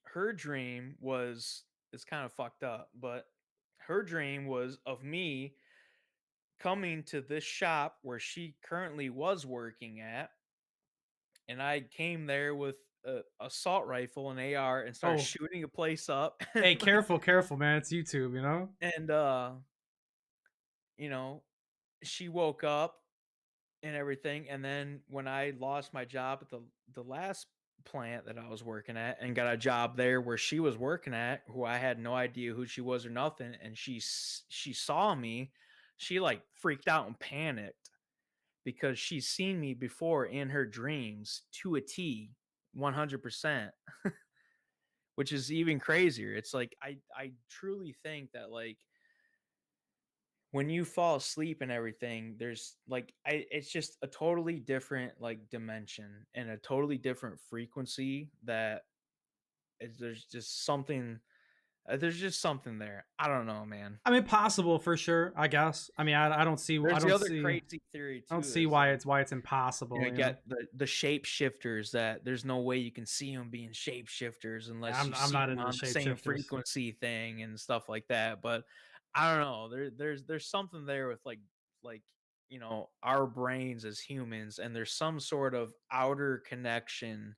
her dream was, it's kind of fucked up, but her dream was of me coming to this shop where she currently was working at, and I came there with a assault rifle and AR and started Oh, shooting a place up, and hey, careful, careful, man. It's YouTube, you know? and you know, she woke up and everything. And then when I lost my job at the last plant that I was working at and got a job there where she was working at, who I had no idea who she was or nothing, and she saw me, she like freaked out and panicked because she's seen me before in her dreams to a T, 100%, which is even crazier. It's like I truly think that like when you fall asleep and everything, there's like it's just a totally different like dimension and a totally different frequency that there's just something There's just something there. I don't know, man. I mean, possible for sure, I guess. I mean, I don't see There's the other crazy theory I don't too see is like, why it's you know, impossible, you you know? got the shapeshifters that there's no way you can see them being shapeshifters Yeah, unless you I'm see not them into the on the same shapeshifters. frequency thing and stuff like that. But I don't know. There's something there with like you know our brains as humans, and there's some sort of outer connection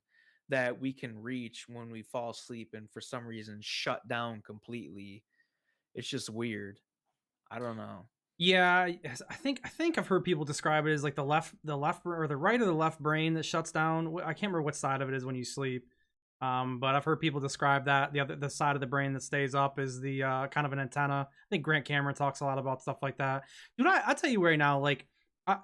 that we can reach when we fall asleep and for some reason shut down completely. It's just weird. I don't know. Yeah, yes, I think I've heard people describe it as like the left or the right or the left brain that shuts down. I can't remember what side of it is when you sleep. But I've heard people describe that the side of the brain that stays up is the kind of an antenna. I think Grant Cameron talks a lot about stuff like that. Dude, I tell you right now, like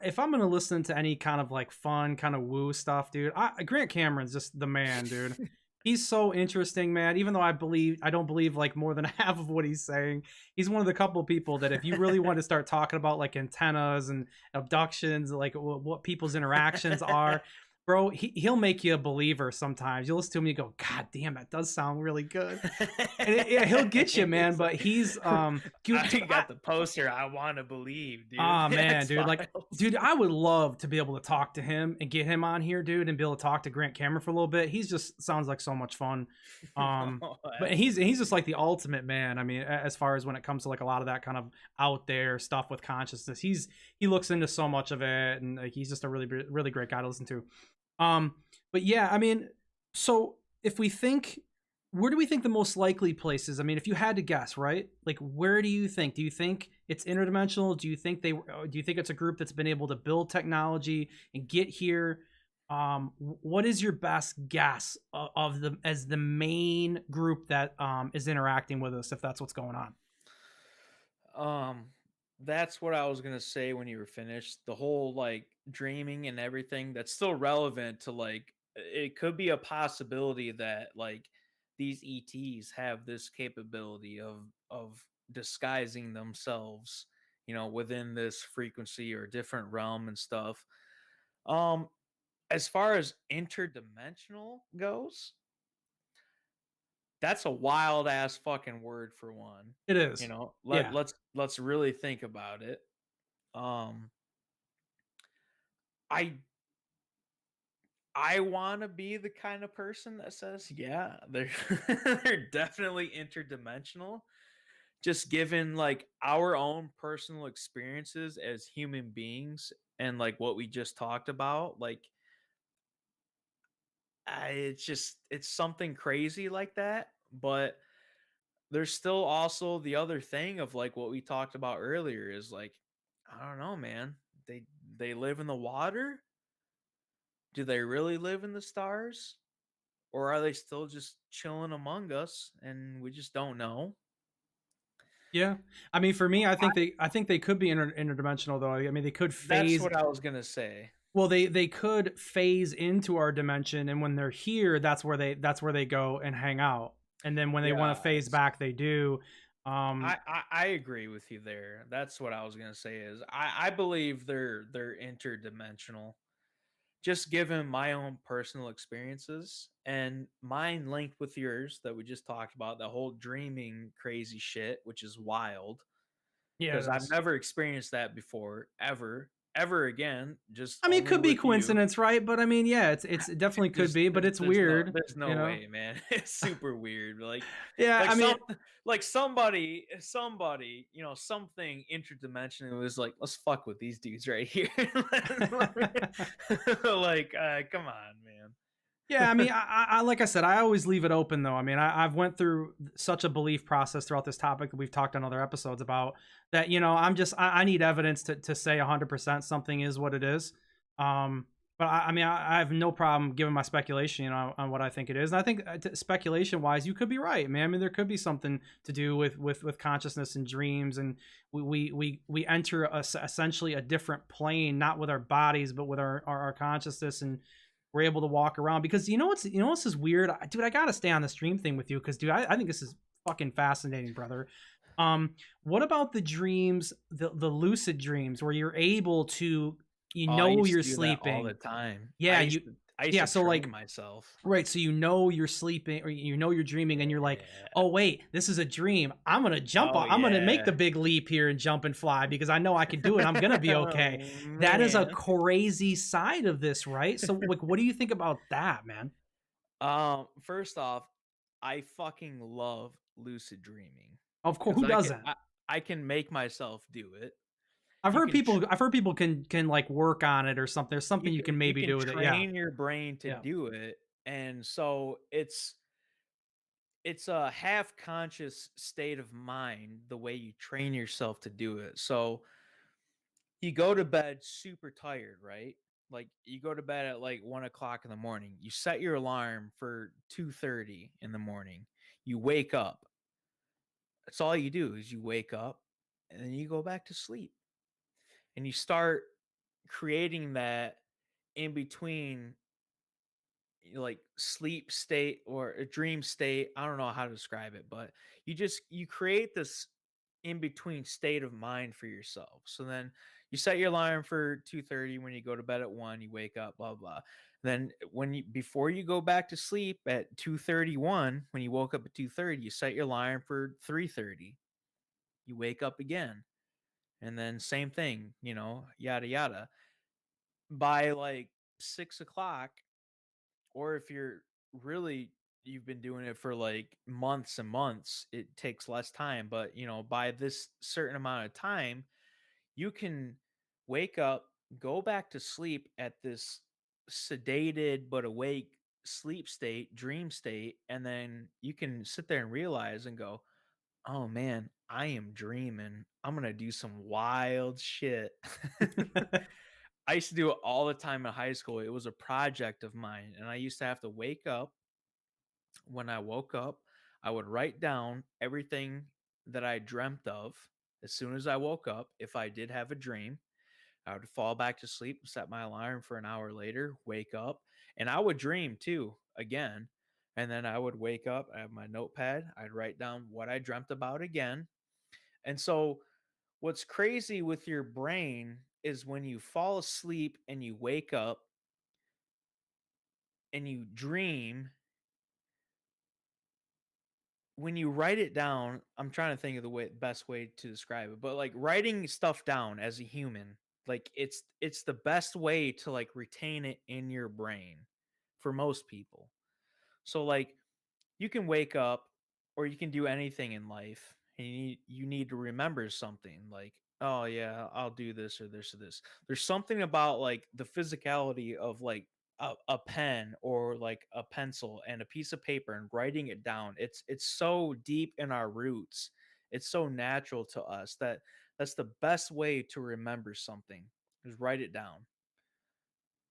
if I'm gonna listen to any kind of like fun kind of woo stuff, dude, Grant Cameron's just the man, dude. He's so interesting, man. Even though I don't believe like more than half of what he's saying. He's one of the couple people that if you really want to start talking about like antennas and abductions, like what people's interactions are, bro, he'll make you a believer sometimes. You'll listen to him and you go, God damn, that does sound really good. And yeah, he'll get you, man. It's But like, he's I got the poster. I want to believe, dude. ah, The man, X dude, like, Files. dude, I would love to be able to talk to him and get him on here, dude, and be able to talk to Grant Cameron for a little bit. He's just sounds like so much fun. Oh, But he's just absolutely. like the ultimate man. I mean, as far as when it comes to like a lot of that kind of out there stuff with consciousness, he looks into so much of it, and like, he's just a really great guy to listen to. Um, but yeah, I mean, so if we think, where do we think the most likely places? I mean, if you had to guess, right? Like, where do you think? Do you think it's interdimensional? Do you think it's a group that's been able to build technology and get here? What is your best guess of the as the main group that is interacting with us, if that's what's going on? Um, that's what I was gonna say when you were finished. The whole like dreaming and everything that's still relevant to like it could be a possibility that like these ETs have this capability of disguising themselves, you know, within this frequency or different realm and stuff. Um, as far as interdimensional goes, that's a wild ass fucking word for one. It You is, know, yeah, let's really think about it. Um, I I want to be the kind of person that says, yeah, they're they're definitely interdimensional. Just given like our own personal experiences as human beings and like what we just talked about, like it's just it's something crazy like that. But there's still also the other thing of like what we talked about earlier is like I don't know, man. They they live in the water. Do they really live in the stars? Or are they still just chilling among us and we just don't know? yeah. I mean, for me, I think they could be interdimensional though. I mean, they could That's phase. what I was gonna say. Well, they could phase into our dimension, and when they're here, that's where they go and hang out. And then when they want Yeah, to phase back, they do. I agree with you there. That's what I was gonna say is I believe they're interdimensional. Just given my own personal experiences and mine linked with yours that we just talked about, the whole dreaming crazy shit, which is wild. Yeah, Because it I've is. never experienced that before, ever again, just I mean, it only could be with you. coincidence, right? But I mean, yeah, it definitely could There's be, but it's weird, there's you no know. way, man. It's super weird. Yeah, Like I mean, some like somebody, you know, something interdimensional was like, let's fuck with these dudes right here. Like, come on, yeah, I man. mean, like I said, I always leave it open though. I mean, I've went through such a belief process throughout this topic that we've talked on other episodes about that. You know, I need evidence to say 100% something is what it is. But I mean, I have no problem giving my speculation, you know, on what I think it is. And I think speculation wise, you could be right, man. I mean, there could be something to do with consciousness and dreams, and we enter essentially a different plane, not with our bodies, but with our consciousness, and we're able to walk around. Because you know what's is weird, dude. I gotta stay on the stream thing with you because, dude, I think this is fucking fascinating, brother. What about the dreams, the lucid dreams, where you're able to, you Oh, I know, used you're to do that all the sleeping? time. Yeah, you. I used Yeah, to so, train like, myself. right, so you know you're sleeping or you know you're dreaming and you're like, Yeah. "Oh, wait, this is a dream. Oh I'm gonna make the yeah. big leap here and jump and fly because I know I can do it. I'm gonna be okay." Oh That is a man. crazy side of this, right? So, like, what do you think about that, man? First off, I fucking love lucid dreaming Of course, because who doesn't? I can make myself do it. I've You heard can people I've heard people can, like, work on it or something. There's something you can you maybe can do with it, yeah. train your brain to Yeah. do it, and so it's a half conscious state of mind the way you train yourself to do it. So you go to bed super tired, right? Like you go to bed at like 1 o'clock in the morning. You set your alarm for 2:30 in the morning. You wake up. That's all you do is you wake up and then you go back to sleep. And you start creating that in between like sleep state or a dream state. I don't know how to describe it, but you create this in between state of mind for yourself. So then you set your alarm for 2:30 when you go to bed at 1, you wake up, blah blah. Then when you before you go back to sleep at 2:31, when you woke up at 2:30, you set your alarm for 3:30. You wake up again. And then same thing, yada yada. By like 6 o'clock, or if you've been doing it for like months and months, it takes less time. But by this certain amount of time, you can wake up, go back to sleep at this sedated but awake sleep state, dream state, and then you can sit there and realize and go, oh man, I am dreaming. I'm gonna do some wild shit. I used to do it all the time in high school. It was a project of mine, and I used to have to wake up. When I woke up, I would write down everything that I dreamt of as soon as I woke up. If I did have a dream, I would fall back to sleep, set my alarm for an hour later, wake up, and I would dream too again. And then I would wake up, I have my notepad, I'd write down what I dreamt about again. And so, what's crazy with your brain is when you fall asleep and you wake up and you dream, when you write it down, I'm trying to think of the best way to describe it, but like writing stuff down as a human, like it's the best way to like retain it in your brain for most people. So like you can wake up or you can do anything in life and you need to remember something like, oh yeah, I'll do this or this or this. There's something about like the physicality of like a pen or like a pencil and a piece of paper and writing it down. It's so deep in our roots. It's so natural to us that that's the best way to remember something is write it down.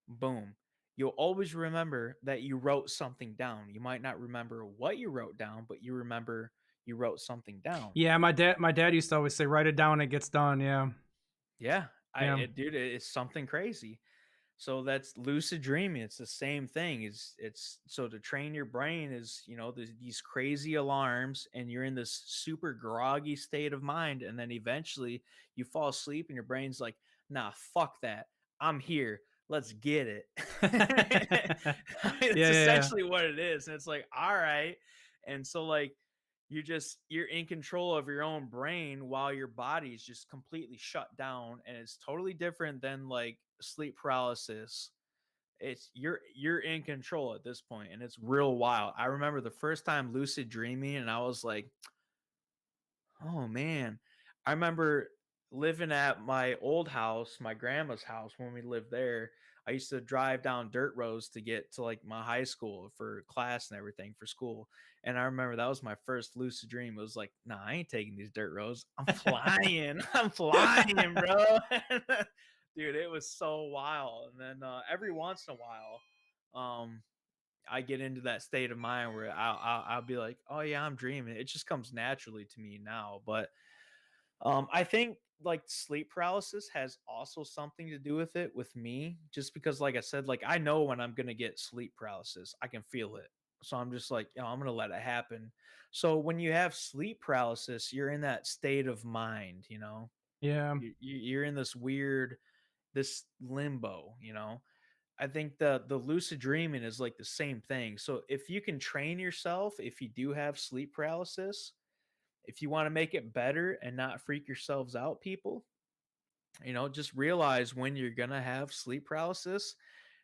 Boom. You'll always remember that you wrote something down. You might not remember what you wrote down, but you remember you wrote something down. Yeah, my dad used to always say, "Write it down, it gets done." Yeah. Yeah, Yeah. dude, it's something crazy. So that's lucid dreaming. It's the same thing. It's so to train your brain is these crazy alarms, and you're in this super groggy state of mind, and then eventually you fall asleep, and your brain's like, nah, fuck that. I'm here. Let's get it. Yeah, It's yeah, yeah. essentially what it is, and it's like, all right. And so like you're in control of your own brain while your body's just completely shut down, and it's totally different than like sleep paralysis. It's you're in control at this point, and it's real wild. I remember the first time lucid dreaming, and I was like, oh man. I remember living at my old house, my grandma's house when we lived there. I used to drive down dirt roads to get to like my high school for class and everything for school. And I remember that was my first lucid dream. It was like, nah, I ain't taking these dirt roads. I'm flying. I'm flying, bro. Dude, it was so wild. And then every once in a while, I get into that state of mind where I'll be like, oh yeah, I'm dreaming. It just comes naturally to me now. But I think like sleep paralysis has also something to do with it with me, just because, like I said, like I know when I'm gonna get sleep paralysis, I can feel it. So I'm just like, I'm gonna let it happen. So when you have sleep paralysis, you're in that state of mind. Yeah. You're in this weird, this limbo. I think the lucid dreaming is like the same thing. So if you can train yourself, if you do have sleep paralysis, if you want to make it better and not freak yourselves out, people, just realize when you're gonna have sleep paralysis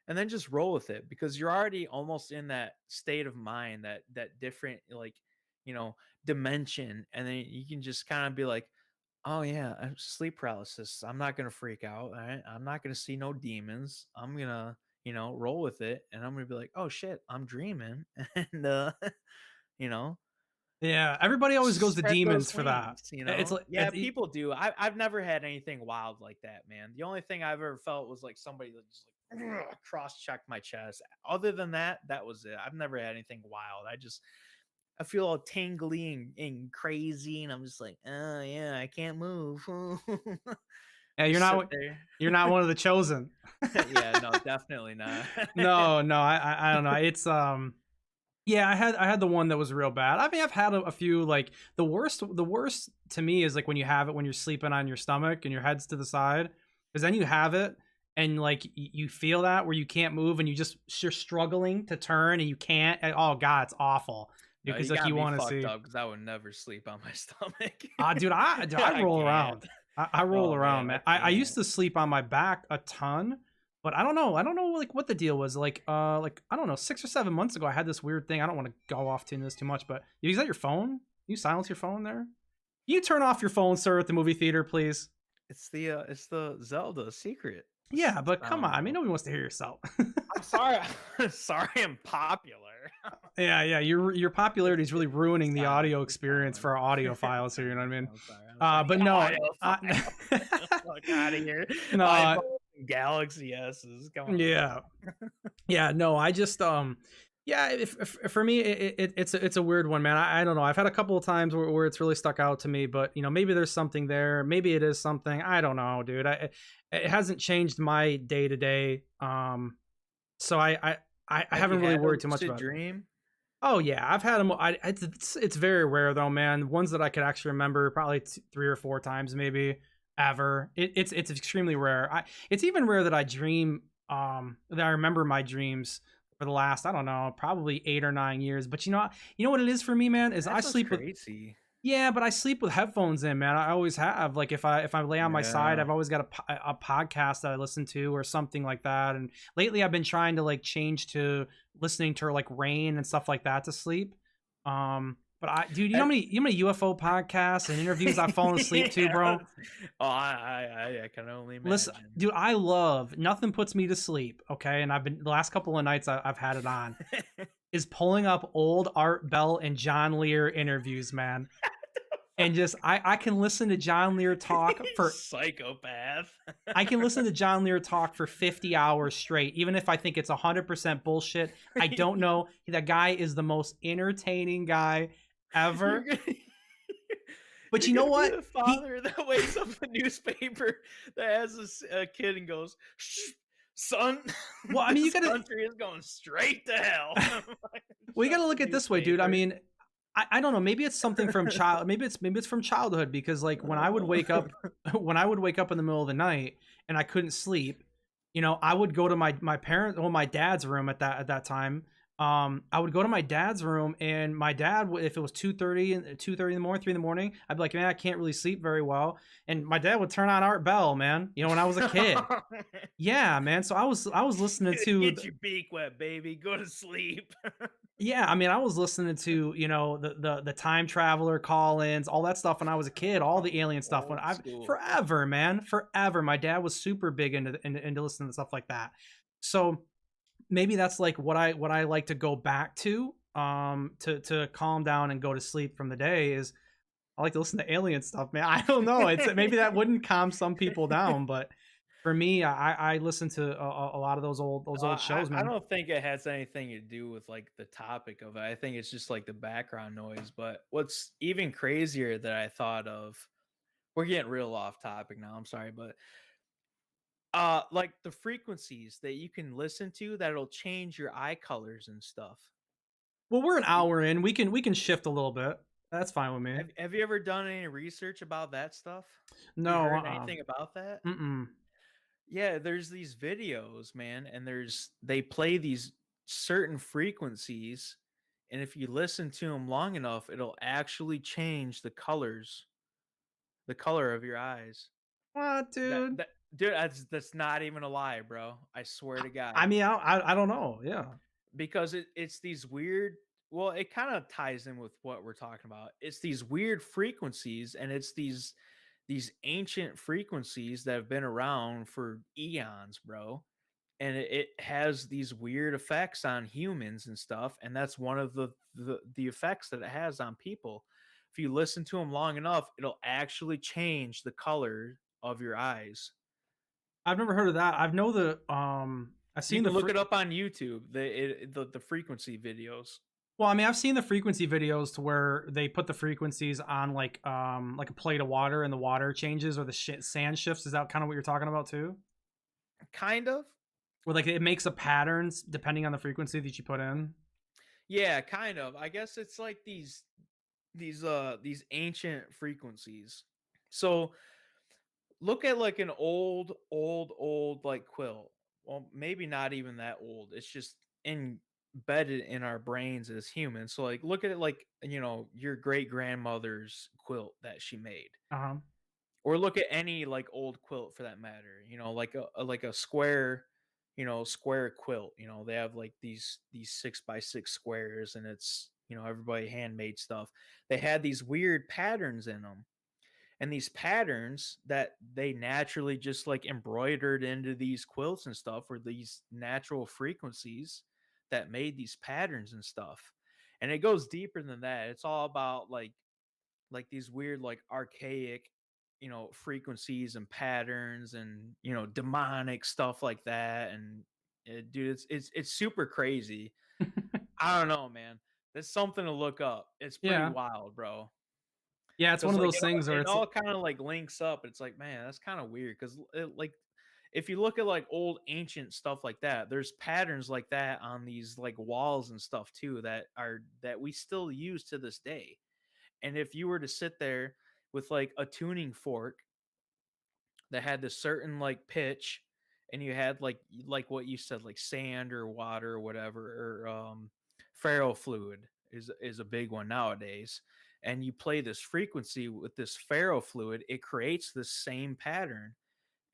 and then just roll with it because you're already almost in that state of mind, that different like, you know, dimension. And then you can just kind of be like, oh yeah, sleep paralysis. I'm not gonna freak out. All right? I'm not gonna see no demons. I'm gonna, roll with it. And I'm gonna be like, oh shit, I'm dreaming. And you know, Yeah, everybody always goes to spread demons those for that. wings. It's like Yeah, people do. I've never had anything wild like that, man. The only thing I've ever felt was like somebody that just like cross checked my chest. Other than that, that was it. I've never had anything wild. I feel all tingly and crazy, and I'm just like, oh yeah, I can't move. yeah, Just sit there. you're not one of the chosen. Yeah, no, definitely not. No, no, I don't know. It's yeah, I had the one that was real bad. I mean, I've had a few like the worst to me is like when you have it when you're sleeping on your stomach and your head's to the side because then you have it and like you feel that where you can't move and you're struggling to turn and you can't. And, oh god, it's awful No, because you like got you me want to fucked see. up because I would never sleep on my stomach. Dude, I I roll can't. around. I roll Oh around, man, I man. I used can't. to sleep on my back a ton, but I don't know. I don't know like what the deal was. Like I don't know, 6 or 7 months ago, I had this weird thing. I don't want to go off to this too much, but is that your phone? You silence your phone there? You turn off your phone, sir, at the movie theater, please. It's the Zelda secret Yeah, but come on. sound, I mean, bro. nobody wants to hear yourself. I'm sorry. Sorry, I'm popular. Yeah, yeah. Your It's popularity is really ruining the silent. audio It's experience silent. for our audio files here. You know what I mean? I'm sorry. I'm sorry. But no, Audio file. Fuck out of here. no. iPhone and Galaxy S's. Come on. Yeah. Yeah, no, I just yeah, if for me it's a weird one, man. I don't know. I've had a couple of times where it's really stuck out to me, but maybe there's something there. Maybe it is something. I don't know, dude. It hasn't changed my day to day. So I Have you haven't really had a worried too much lucid about it. dream? Oh yeah, I've had them. It's very rare though, man. Ones that I could actually remember, probably 3 or 4 times, maybe ever. It's extremely rare. It's even rare that I dream. That I remember my dreams for the last I don't know, probably 8 or 9 years. But you know what it is for me, man, is That I sounds sleep with crazy. yeah, but I sleep with headphones in, man. I always have. Like if I lay on my side, Yeah. I've always got a podcast that I listen to or something like that. And lately, I've been trying to like change to listening to like rain and stuff like that to sleep. But dude, Have- you know how many UFO podcasts and interviews I've fallen asleep to, yeah. bro? Oh, I can only Listen, imagine. dude, I love nothing puts me to sleep. Okay, and I've been the last couple of nights I've had it on is pulling up old Art Bell and John Lear interviews, man. And just I can listen to John Lear talk for Psychopath. I can listen to John Lear talk for 50 hours straight, even if I think it's 100% bullshit. I don't know. That guy is the most entertaining guy You're ever. gonna, But you're you know gonna be what? the father that wakes up a newspaper that has a kid and goes, "Shh, son, Well, I mean, you this gotta, country is going straight to hell." well, you gotta Trust the look at it this way, dude. I newspaper. mean, I don't know. Maybe it's something from maybe it's from childhood because like when I would wake up, when I would wake up in the middle of the night and I couldn't sleep, I would go to my parents or my dad's room at that time. I would go to my dad's room and my dad, if it was 2:30 and 2:30 in the morning, 3 in the morning, I'd be like, man, I can't really sleep very well. And my dad would turn on Art Bell, man. When I was a kid. Yeah, man. So I was listening to Get your beak wet, baby. Go to sleep. yeah, I mean, I was listening to the time traveler call-ins, all that stuff when I was a kid, all the alien stuff when Old I've school. forever, man, forever. My dad was super big into listening to stuff like that. So maybe that's like what I like to go back to to calm down and go to sleep from the day is I like to listen to alien stuff, man. I don't know. It's maybe that wouldn't calm some people down, but for me, I listen to a lot of those old shows, I man. don't think it has anything to do with like the topic of it. I think it's just like the background noise. But what's even crazier that I thought of, we're getting real off topic now. I'm sorry, but like the frequencies that you can listen to that'll change your eye colors and stuff. Well, we're an Y- hour in. We can shift a little bit. That's fine with me. have you ever done any research about that stuff? You No, heard anything about that? Mm-mm. Yeah, there's these videos, man, and they play these certain frequencies, and if you listen to them long enough, it'll actually change the color of your eyes. What, That dude? that dude, that's not even a lie, bro. I swear to I God. mean, I don't know. Yeah. Because it's these weird, well, it kind of ties in with what we're talking about. It's these weird frequencies, and it's these ancient frequencies that have been around for eons, bro. And it has these weird effects on humans and stuff, and that's one of the effects that it has on people. If you listen to them long enough, it'll actually change the color of your eyes. I've never heard of that. I've know the I've You seen the can look it up on YouTube, the frequency videos. well, I mean, I've seen the frequency videos to where they put the frequencies on like a plate of water and the water changes or the sand shifts. Is that kind of what you're talking about too? Kind of. Where like it makes a patterns depending on the frequency that you put in. Yeah, kind of. I guess it's like these ancient frequencies. So look at like an old like quilt. Well, maybe not even that old. It's just embedded in our brains as humans. So like look at it like, your great grandmother's quilt that she made. Uh huh. Or look at any like old quilt for that matter, like a square, square quilt. They have like these 6x6 squares, and it's, everybody handmade stuff. They had these weird patterns in them, and these patterns that they naturally just like embroidered into these quilts and stuff were these natural frequencies that made these patterns and stuff. And it goes deeper than that. It's all about like these weird like archaic, frequencies and patterns, and demonic stuff like that. And dude, it's super crazy. I don't know, man. That's something to look up. It's pretty Yeah. wild, bro. Yeah, it's one Because of like those things where it it's all kind of like links up. It's like, man, that's kind of weird. Because like if you look at like old ancient stuff like that, there's patterns like that on these like walls and stuff too that we still use to this day. And if you were to sit there with like a tuning fork that had this certain like pitch, and you had like what you said, like sand or water or whatever, or ferro fluid is a big one nowadays, and you play this frequency with this ferro fluid, it creates the same pattern.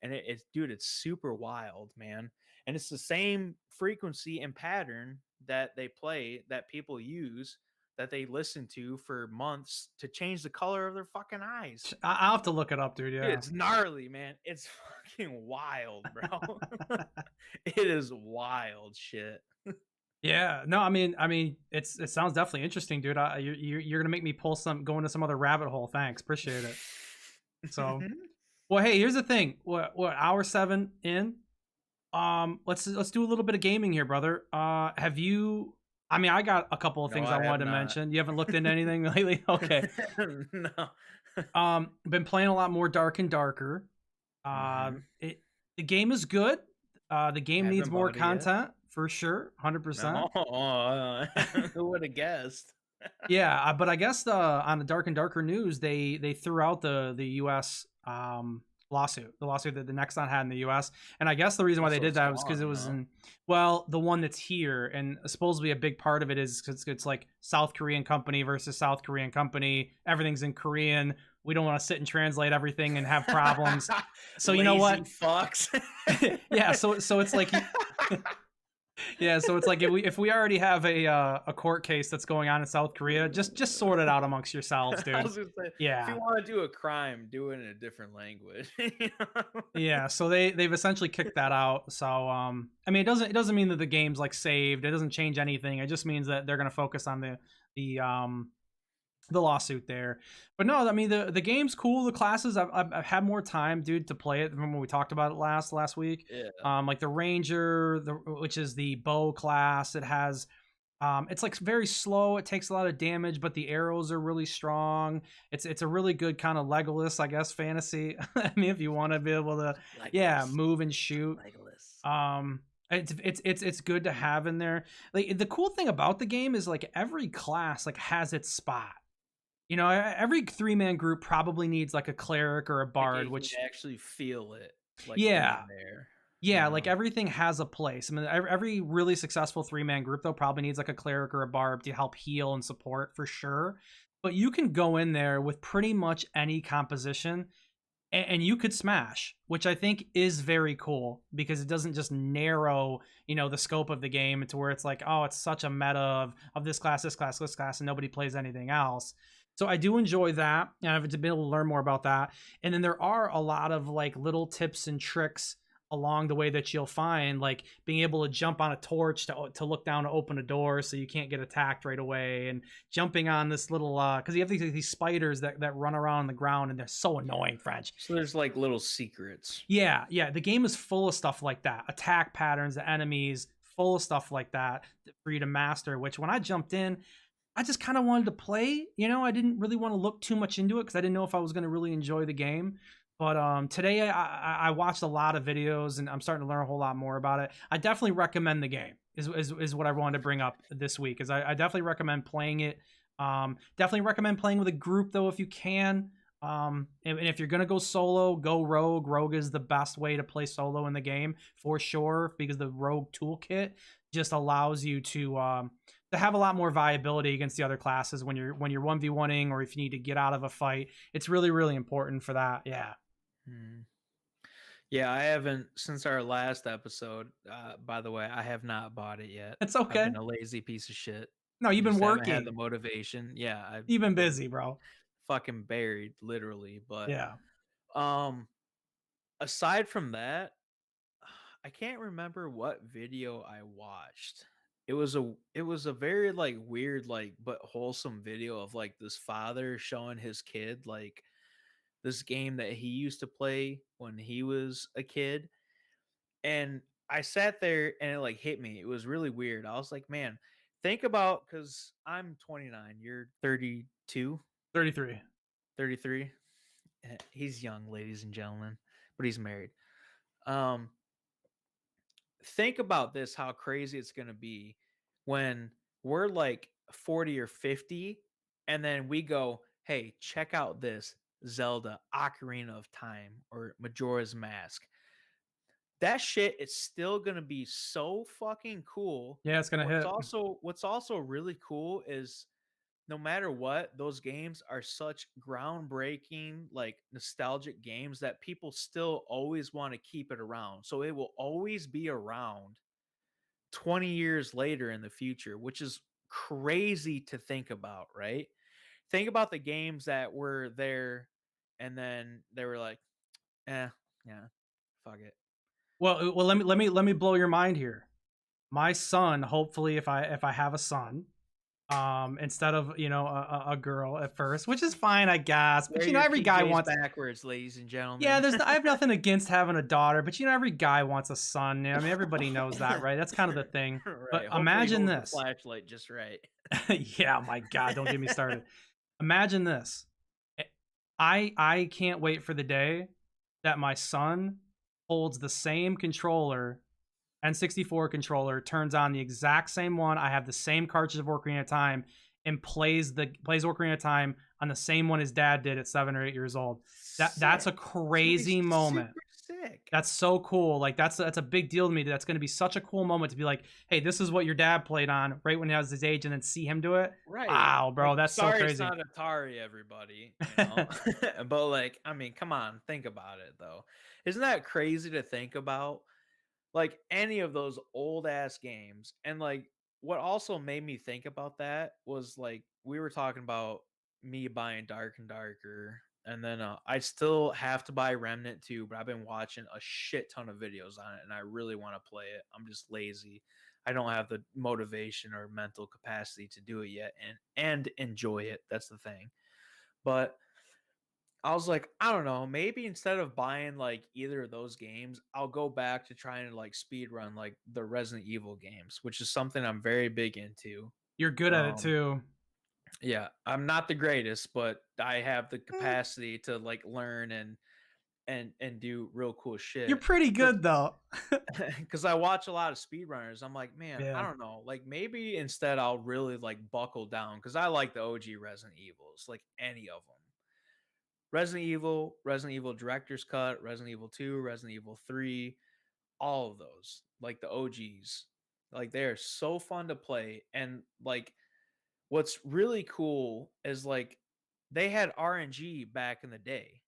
And it's, dude, it's super wild, man. And it's the same frequency and pattern that they play, that people use, that they listen to for months to change the color of their fucking eyes. I'll have to look it up, dude. Dude, Yeah. it's gnarly, man. It's fucking wild, bro. It is wild shit. Yeah, no, I mean, it sounds definitely interesting, dude. You're gonna make me go into some other rabbit hole. Thanks, appreciate it. So, well, hey, here's the thing. What hour 7 in? Let's do a little bit of gaming here, brother. Have you? I mean, I got a couple of No, things I I have wanted to not. mention. You haven't looked into anything lately? Okay. No. Been playing a lot more Dark and Darker. Hmm. It the game is good. The game needs Haven't more bought it yet. content for sure, 100%. No, who would have guessed? Yeah, but I guess on the Dark and Darker news, they threw out the U.S. Lawsuit, the lawsuit that the Nexon had in the U.S. And I guess the reason why they Also, did it's that was because it gone, was huh? in, well, the one that's here, and supposedly a big part of it is because it's like South Korean company versus South Korean company. Everything's in Korean. We don't want to sit and translate everything and have problems. So you know Lazy what? fucks. Yeah. So it's like yeah, so it's like if we already have a court case that's going on in South Korea, just sort it out amongst yourselves, I dude. was gonna say, if you Yeah. want to do a crime, do it in a different language. Yeah, so they've essentially kicked that out. So I mean it doesn't mean that the game's like saved. It doesn't change anything. It just means that they're going to focus on the lawsuit there. But no, I mean the game's cool. The classes I've had more time, dude, to play it. Remember when we talked about it last week? Yeah. Like the Ranger, which is the bow class. It has it's like very slow. It takes a lot of damage, but the arrows are really strong. It's a really good kind of Legolas, I guess, fantasy. I mean, if you want to be able to, yeah, Legolas. move and shoot. Legolas. It's good to have in there. Like the cool thing about the game is like every class like has its spot. You know, every 3-man group probably needs like a cleric or a Like bard, you can which actually feel it, like yeah, being there. you Yeah, like know? everything has a place. I mean, every really successful three-man group though probably needs like a cleric or a barb to help heal and support for sure. But you can go in there with pretty much any composition and you could smash, which I think is very cool because it doesn't just narrow, the scope of the game to where it's like, oh, it's such a meta of this class, this class, this class, and nobody plays anything else. So I do enjoy that, and I've been able to learn more about that. And then there are a lot of like little tips and tricks along the way that you'll find, like being able to jump on a torch to look down to open a door so you can't get attacked right away, and jumping on this little because you have these spiders that run around on the ground and they're so annoying, French. So there's like little secrets. Yeah, the game is full of stuff like that. Attack patterns, the enemies, full of stuff like that for you to master. Which when I jumped in, I just kind of wanted to play. I didn't really want to look too much into it because I didn't know if I was going to really enjoy the game. But today I watched a lot of videos and I'm starting to learn a whole lot more about it. I definitely recommend the game. Is what I wanted to bring up this week. Is I definitely recommend playing it. Definitely recommend playing with a group though if you can. And if you're gonna go solo, go rogue. Rogue is the best way to play solo in the game for sure because the rogue toolkit just allows you to have a lot more viability against the other classes when you're 1v1ing or if you need to get out of a fight. It's really really important for that. Yeah, Hmm. Yeah, I haven't since our last episode. By the way, I have not bought it yet. it's I've okay. been a lazy piece of shit. No, you've been Just haven't had the working. motivation. Yeah, I've You've been been busy, bro. fucking buried, literally. But Yeah. um, aside from that, I can't remember what video I watched. It was a very like weird like but wholesome video of like this father showing his kid like this game that he used to play when he was a kid. And I sat there and it like hit me. It was really weird. I was like, man, think about because I'm 29, you're 32, 33. 33. He's young, ladies and gentlemen, but he's married. Um, think about this how crazy it's going to be when we're like 40 or 50 and then we go, hey, check out this Zelda Ocarina of Time or Majora's Mask. That shit is still going to be so fucking cool. Yeah, it's gonna hit. What's also really cool is no matter what, those games are such groundbreaking, like nostalgic games that people still always want to keep it around. So it will always be around 20 years later in the future, which is crazy to think about, right? Think about the games that were there and then they were like, eh, yeah, fuck it. Well, let me blow your mind here. My son, hopefully, if I have a son, instead of a girl at first, which is fine, I guess. But Wear your every guy PJs wants. backwards, ladies and Yeah, gentlemen. I have nothing against having a daughter, but every guy wants a son. I mean, everybody knows that, right? That's kind of the thing. But Right. Hopefully imagine hold the this. flashlight just right. Yeah, my God, don't get me started. Imagine this. Eh, I can't wait for the day that my son holds the same controller N64 controller, turns on the exact same one. I have the same cartridge of Ocarina of Time and plays Ocarina of Time on the same one his dad did at 7 or 8 years old. That's Sick. a It's gonna be crazy moment. super sick. That's so cool. Like that's a big deal to me. That's going to be such a cool moment to be like, hey, this is what your dad played on right when he was his age, and then see him do it. Right. Wow, Like, bro, that's so sorry it's crazy. not Atari, everybody, you know? But, like, I mean, come on, think about it, though. Isn't that crazy to think about? Like, any of those old ass games, and, like, what also made me think about that was, like, we were talking about me buying Dark and Darker, and then, I still have to buy Remnant 2, but I've been watching a shit ton of videos on it, and I really wanna play it. I'm just lazy. I don't have the motivation or mental capacity to do it yet and enjoy it. That's the thing. But I was like, I don't know, maybe instead of buying like either of those games, I'll go back to trying to like speed run like the Resident Evil games, which is something I'm very big into. You're good at it Um too. yeah, I'm not the greatest, but I have the Eh, capacity to like learn and do real cool you're shit. pretty Cuz good though. because I watch a lot of speedrunners. I'm like, man, I Yeah. don't know. Like maybe instead I'll really like buckle down because I like the OG Resident Evils, like any of them. Resident Evil, Resident Evil Director's Cut, Resident Evil 2, Resident Evil 3. all of those, like the OGs. Like they are so fun to play, and like what's really cool is like they had RNG back in the day,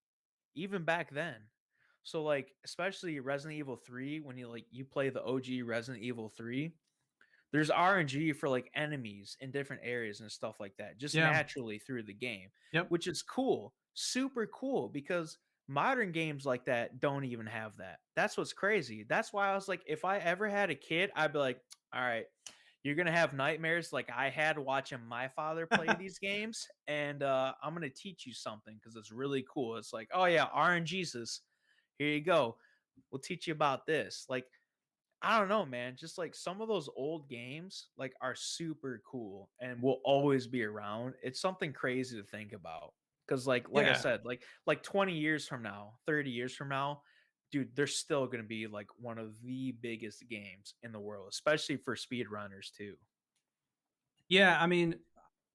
even back then. So like especially Resident Evil 3, when you play the OG Resident Evil 3, there's RNG for like enemies in different areas and stuff like that, just Yeah. naturally through the game, Yep. which is cool, super cool because modern games like that don't even have that. That's what's crazy. That's why I was like, if I ever had a kid, I'd be like, all right, you're gonna have nightmares like I had watching my father play these games, and I'm gonna teach you something because it's really cool. It's like, oh yeah, RNGesus, here you go. We'll teach you about this. Like I don't know, man. Just like some of those old games, like are super cool and will always be around. It's something crazy to think about. Cause like I Yeah. said, like 20 years from now, 30 years from now, dude, they're still gonna be like one of the biggest games in the world, especially for speedrunners too. Yeah, I mean,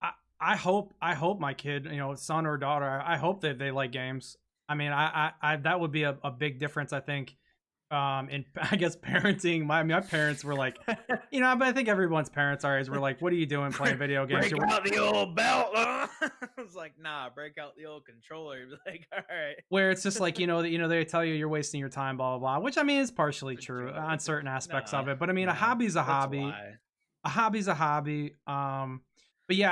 I I hope my kid, son or daughter, I hope that they like games. I mean, I that would be a big difference, I think, in I guess parenting. My parents were like, but I think everyone's parents are is were like, what are you doing playing video games? Break out the old belt. I was like, nah, break out the old controller. Be like, all right. Where it's just like, they tell you you're wasting your time, blah blah blah, which I mean is partially It's a true on joke. certain aspects Nah, of it. But I mean, a nah, hobby's a that's a hobby. lie. A hobby's a hobby. But yeah,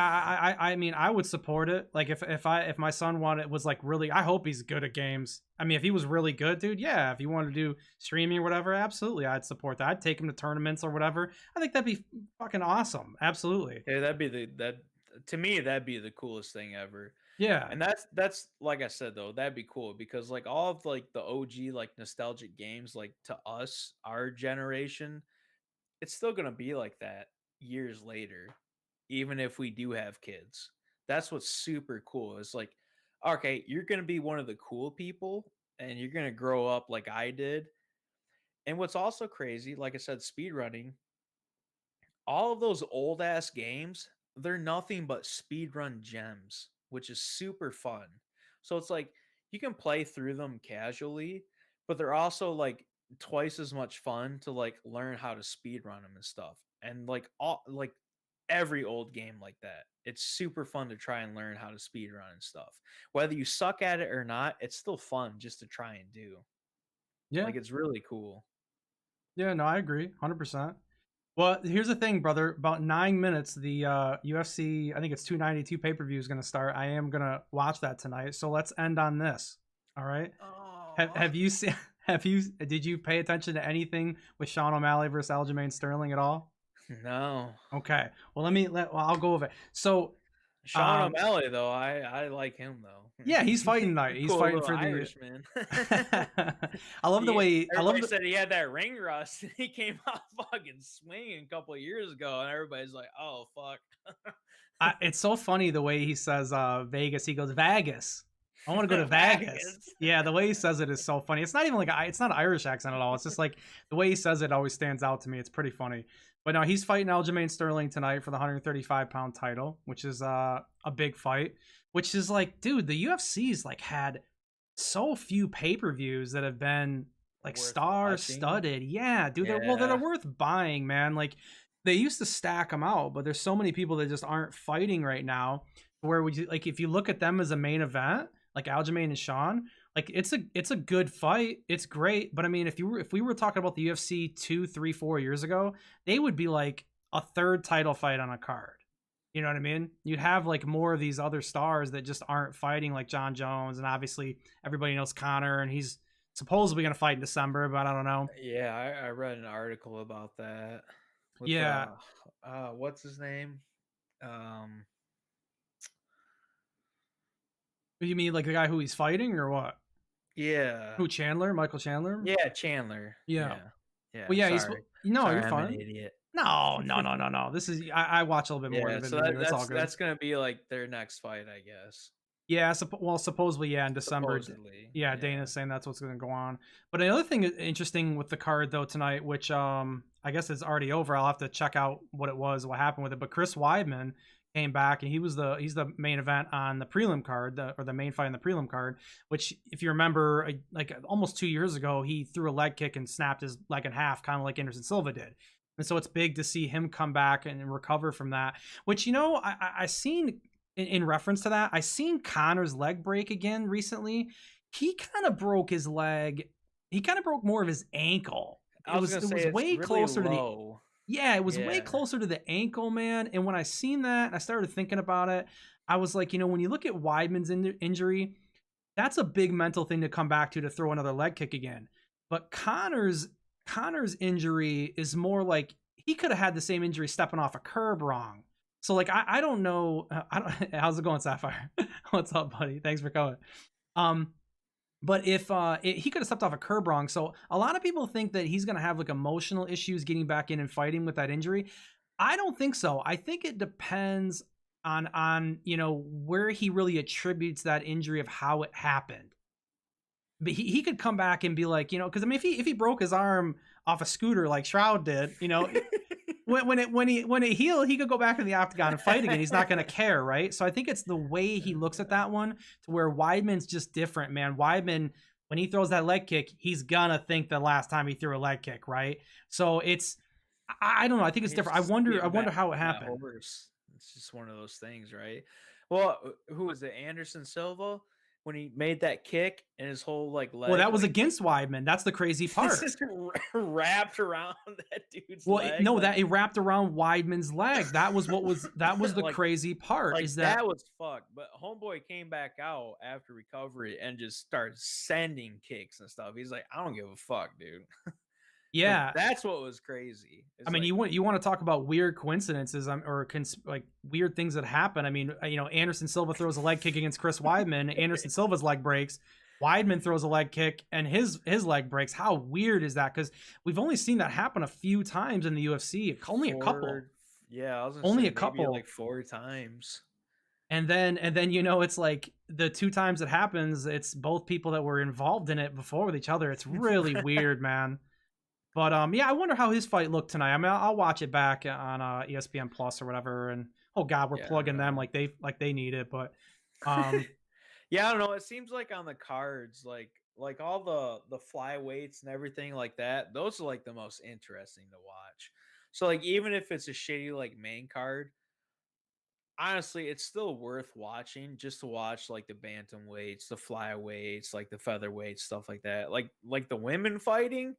I mean, I would support it. Like if my son was like really, I hope he's good at games. I mean, if he was really good, dude, yeah. If he wanted to do streaming or whatever, absolutely, I'd support that. I'd take him to tournaments or whatever. I think that'd be fucking awesome. Absolutely. Yeah, that'd be that to me that'd be the coolest thing ever. Yeah. And that's like I said though, that'd be cool because like all of like the OG like nostalgic games like to us, our generation, it's still going to be like that years later even if we do have kids. That's what's super cool. It's like okay, you're going to be one of the cool people and you're going to grow up like I did. And what's also crazy, like I said, speedrunning, all of those old ass games, they're nothing but speedrun gems, which is super fun. So it's like you can play through them casually, but they're also like twice as much fun to like learn how to speedrun them and stuff. And like every old game like that. It's super fun to try and learn how to speedrun and stuff. Whether you suck at it or not, it's still fun just to try and do. Yeah. Like it's really cool. Yeah. No, I agree, 100%. Well, here's the thing, brother. About 9 minutes, the UFC, I think it's 292 pay per view is going to start. I am going to watch that tonight. So let's end on this. All right. Oh. Have you seen? Did you pay attention to anything with Sean O'Malley versus Aljamain Sterling at all? No. Okay. Well, I'll go over it. So, Sean O'Malley, though, I like him though. yeah, he's fighting tonight. He's Cool fighting little for the. Irishman. I love the way I love Everybody the. said he had that ring rust. He came out fucking swinging a couple of years ago, and everybody's like, "Oh fuck." It's so funny the way he says Vegas. He goes Vegas. I want to go to Vegas. Vegas. Yeah, the way he says it is so funny. It's not even like it's not an Irish accent at all. It's just like the way he says it always stands out to me. It's pretty funny. But no, he's fighting Aljamain Sterling tonight for the 135-pound title, which is a big fight. Which is like, dude, the UFC's like had so few pay-per-views that have been like Worth star watching. studded. Yeah, dude, that are Yeah. worth buying, man. Like they used to stack them out, but there's so many people that just aren't fighting right now. Where would you like if you look at them as a main event, like Aljamain and Sean, like it's a good fight. It's great, but I mean, if we were talking about the UFC 2, 3, 4 years ago, they would be like a third title fight on a card. You know what I mean? You'd have like more of these other stars that just aren't fighting, like John Jones, and obviously everybody knows Connor, and he's supposedly going to fight in December, but I don't know. Yeah, I read an article about that with Yeah, what's his name? Um, you mean like the guy who he's fighting, or what? yeah, Who Chandler? Michael Chandler? yeah, Chandler. Yeah. Yeah, yeah. Well, yeah, Sorry, no, sorry, you're I'm an fine. idiot. No, no, no, no, no. This is I watch a little bit more Yeah, of it so than you. It's all good. that's gonna be like their next fight, I guess. Yeah, well, supposedly, yeah, in December. Supposedly, Yeah, yeah. Dana's saying that's what's going to go on. But another thing interesting with the card though tonight, which I guess is already over. I'll have to check out what it was, what happened with it. But Chris Weidman came back, and he's the main event on the prelim card, or the main fight on the prelim card. Which, if you remember, like almost 2 years ago, he threw a leg kick and snapped his leg in half, kind of like Anderson Silva did. And so it's big to see him come back and recover from that. Which, I seen in reference to that, I seen Connor's leg break again recently. He kind of broke his leg. He kind of broke more of his ankle. I was gonna It say was it's way really closer to the low. yeah, it was way Yeah. closer to the ankle, man. And when I seen that, and I started thinking about it. I was like, when you look at Weidman's injury, that's a big mental thing to come back to throw another leg kick again. But Connor's injury is more like he could have had the same injury stepping off a curb wrong. So like I don't know. I don't. How's it going, Sapphire? What's up, buddy? Thanks for coming. Um, but if he could have stepped off a curb wrong, so a lot of people think that he's gonna have like emotional issues getting back in and fighting with that injury. I don't think so. I think it depends on where he really attributes that injury of how it happened. But he could come back and be like, because I mean, if he broke his arm off a scooter like Shroud did, when it healed, he could go back in the octagon and fight again. He's not going to care, right? So I think it's the way he looks at that one, to where Weidman's just different, man. Weidman, when he throws that leg kick, he's gonna think the last time he threw a leg kick, right? So I don't know. I think it's He's different. I just wonder getting back how it on that happened. horse. It's just one of those things, right? Well, who was it? Anderson Silva, when he made that kick and his whole like Well, leg that was like against Weidman. That's the crazy this part. is wrapped around that dude's Well, leg. no, Like, that it wrapped around Weidman's leg. That was the like crazy part. like Is that that was fucked. But homeboy came back out after recovery and just started sending kicks and stuff. He's like, I don't give a fuck, dude. Like yeah. that's what was crazy. I It's mean, like you want to talk about weird coincidences, or like weird things that happen. I mean, Anderson Silva throws a leg kick against Chris Weidman. Anderson Silva's leg breaks. Weidman throws a leg kick and his leg breaks. How weird is that? Because we've only seen that happen a few times in the UFC. Only a couple. yeah, I was gonna Only say a maybe couple. like 4 times. And then it's like the two times it happens, it's both people that were involved in it before with each other. It's really weird, man. But yeah, I wonder how his fight looked tonight. I mean, I'll watch it back on ESPN Plus or whatever. And oh god, we're Yeah, plugging them like they need it. But um, yeah, I don't know. It seems like on the cards, like all the flyweights and everything like that, those are like the most interesting to watch. So like even if it's a shitty like main card, honestly, it's still worth watching just to watch like the bantamweights, the flyweights, like the featherweights, stuff like that. Like the women fighting,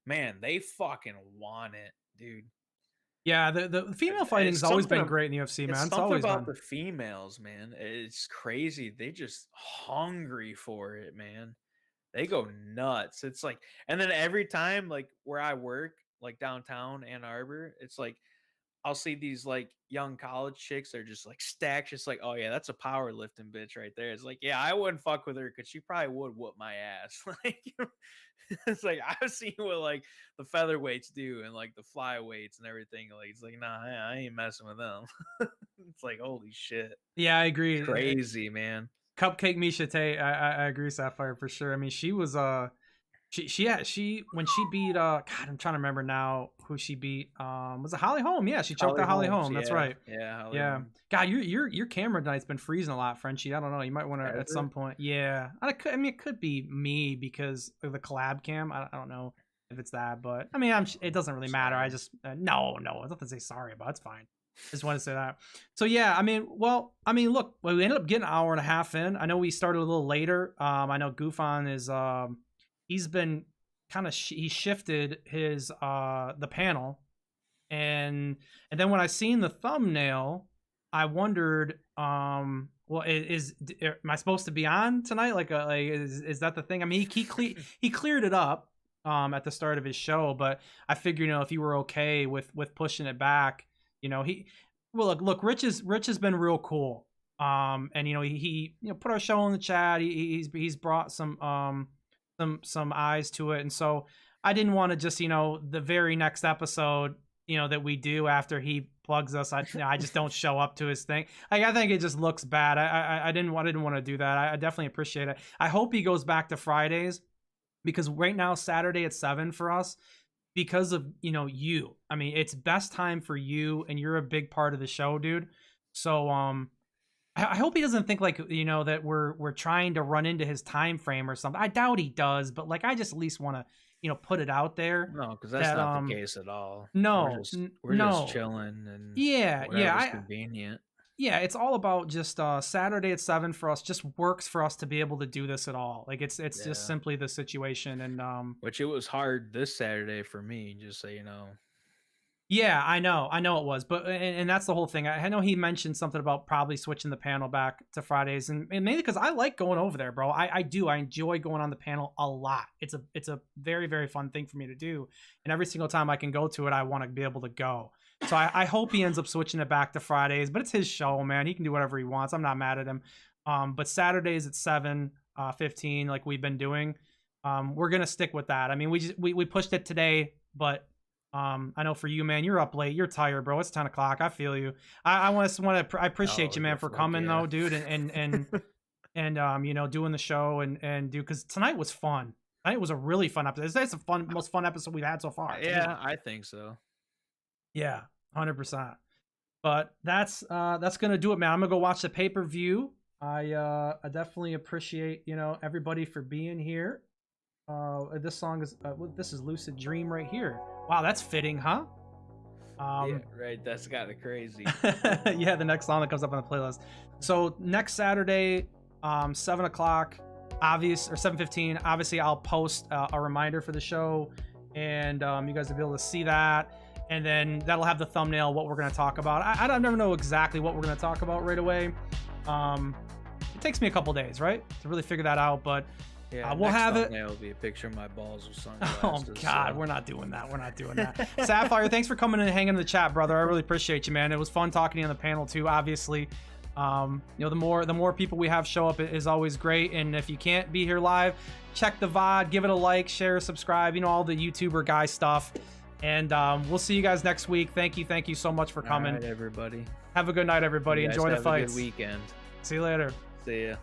man, they fucking want it, dude. yeah, the female fighting's It's always something been great in the UFC, it's man. It's something always about been. the females, man. It's crazy. They just hungry for it, man. They go nuts. It's like, and then every time, like where I work, like downtown Ann Arbor, it's like I'll see these like young college chicks. They're just like stacked. Just like, oh yeah, that's a powerlifting bitch right there. It's like, yeah, I wouldn't fuck with her because she probably would whoop my ass. Like, it's like I've seen what like the featherweights do and like the flyweights and everything. Like, it's like, nah, I ain't messing with them. It's like, holy shit, Yeah, I it's agree. crazy, man. Cupcake Misha Tate, I agree, Sapphire, for sure. I mean, she was she when she beat God, I'm trying to remember now who she beat. Was it Holly Holm? Yeah, she choked Holly out Holly Holmes, Holm. That's yeah, right. yeah, Holly Yeah. Holmes. God, your camera tonight's been freezing a lot, Frenchie. I don't know. You might want to Has at it? some point. Yeah. I mean, it could be me because of the collab cam. I don't know if it's that, but I mean, it doesn't really matter. I Sorry. just no, it's nothing to say sorry about. It's fine. Just want to say that. So yeah, I mean, look, we ended up getting an hour and a half in. I know we started a little later. I know Goofon is he's been kind of he shifted his the panel, and then when I seen the thumbnail, I wondered, well, am I supposed to be on tonight? Like is that the thing? I mean, he cleared it up at the start of his show, but I figured, if you were okay with pushing it back, he well look, Rich has been real cool. And he put our show in the chat. He's brought some eyes to it, and so I didn't want to just the very next episode that we do after he plugs us, I just don't show up to his thing. Like, I think it just looks bad. I didn't want to do that. I definitely appreciate it. I hope he goes back to Fridays, because right now Saturday at 7 for us, because of you. I mean, it's best time for you, and you're a big part of the show, dude. So I hope he doesn't think like that we're trying to run into his time frame or something. I doubt he does, but like I just at least want to put it out there No, because that's that not the case at all. no We're just no chilling and yeah whatever's convenient. yeah, it's all about just Saturday at 7 for us. Just works for us to be able to do this at all. Like it's just Yeah. simply the situation, and Which it was hard this Saturday for me, just so you know. yeah, I know it was, but and that's the whole thing. I know he mentioned something about probably switching the panel back to Fridays, and mainly because I like going over there, bro. I do. I enjoy going on the panel a lot. It's a very very fun thing for me to do, and every single time I can go to it, I want to be able to go. So I hope he ends up switching it back to Fridays, but it's his show, man. He can do whatever he wants. I'm not mad at him. But Saturdays at 7:15, like we've been doing, we're gonna stick with that. I mean, we pushed it today, but I know for you, man, you're up late, you're tired, bro. It's 10 o'clock. I feel you. I I appreciate Oh, you, man, you're for fuck coming yeah. though, dude, and doing the show and dude, because tonight was fun. Tonight was a really fun episode. It's the most fun episode we've had so far. to me. Yeah, I think so. Yeah, 100%. But that's gonna do it, man. I'm gonna go watch the pay-per-view. I definitely appreciate everybody for being here. This song is this is Lucid Dream right here. Wow, that's fitting, huh? Yeah, right. That's kind of crazy. Yeah, the next song that comes up on the playlist. So next Saturday, 7 o'clock, or 7:15. Obviously, I'll post a reminder for the show, and you guys will be able to see that. And then that'll have the thumbnail, what we're going to talk about. I don't never know exactly what we're going to talk about right away. It takes me a couple days, right, to really figure that out. But Yeah, we'll have it. Will be a picture of my balls with Oh sunglasses. God, we're not doing that. We're not doing that. Sapphire, thanks for coming and hanging in the chat, brother. I really appreciate you, man. It was fun talking to you on the panel too. Obviously, the more people we have show up is always great. And if you can't be here live, check the VOD, give it a like, share, subscribe. All the YouTuber guy stuff. And we'll see you guys next week. Thank you so much for coming. All right, everybody. Have a good night, everybody. You guys Enjoy the have a fights. good weekend. See you later. See ya.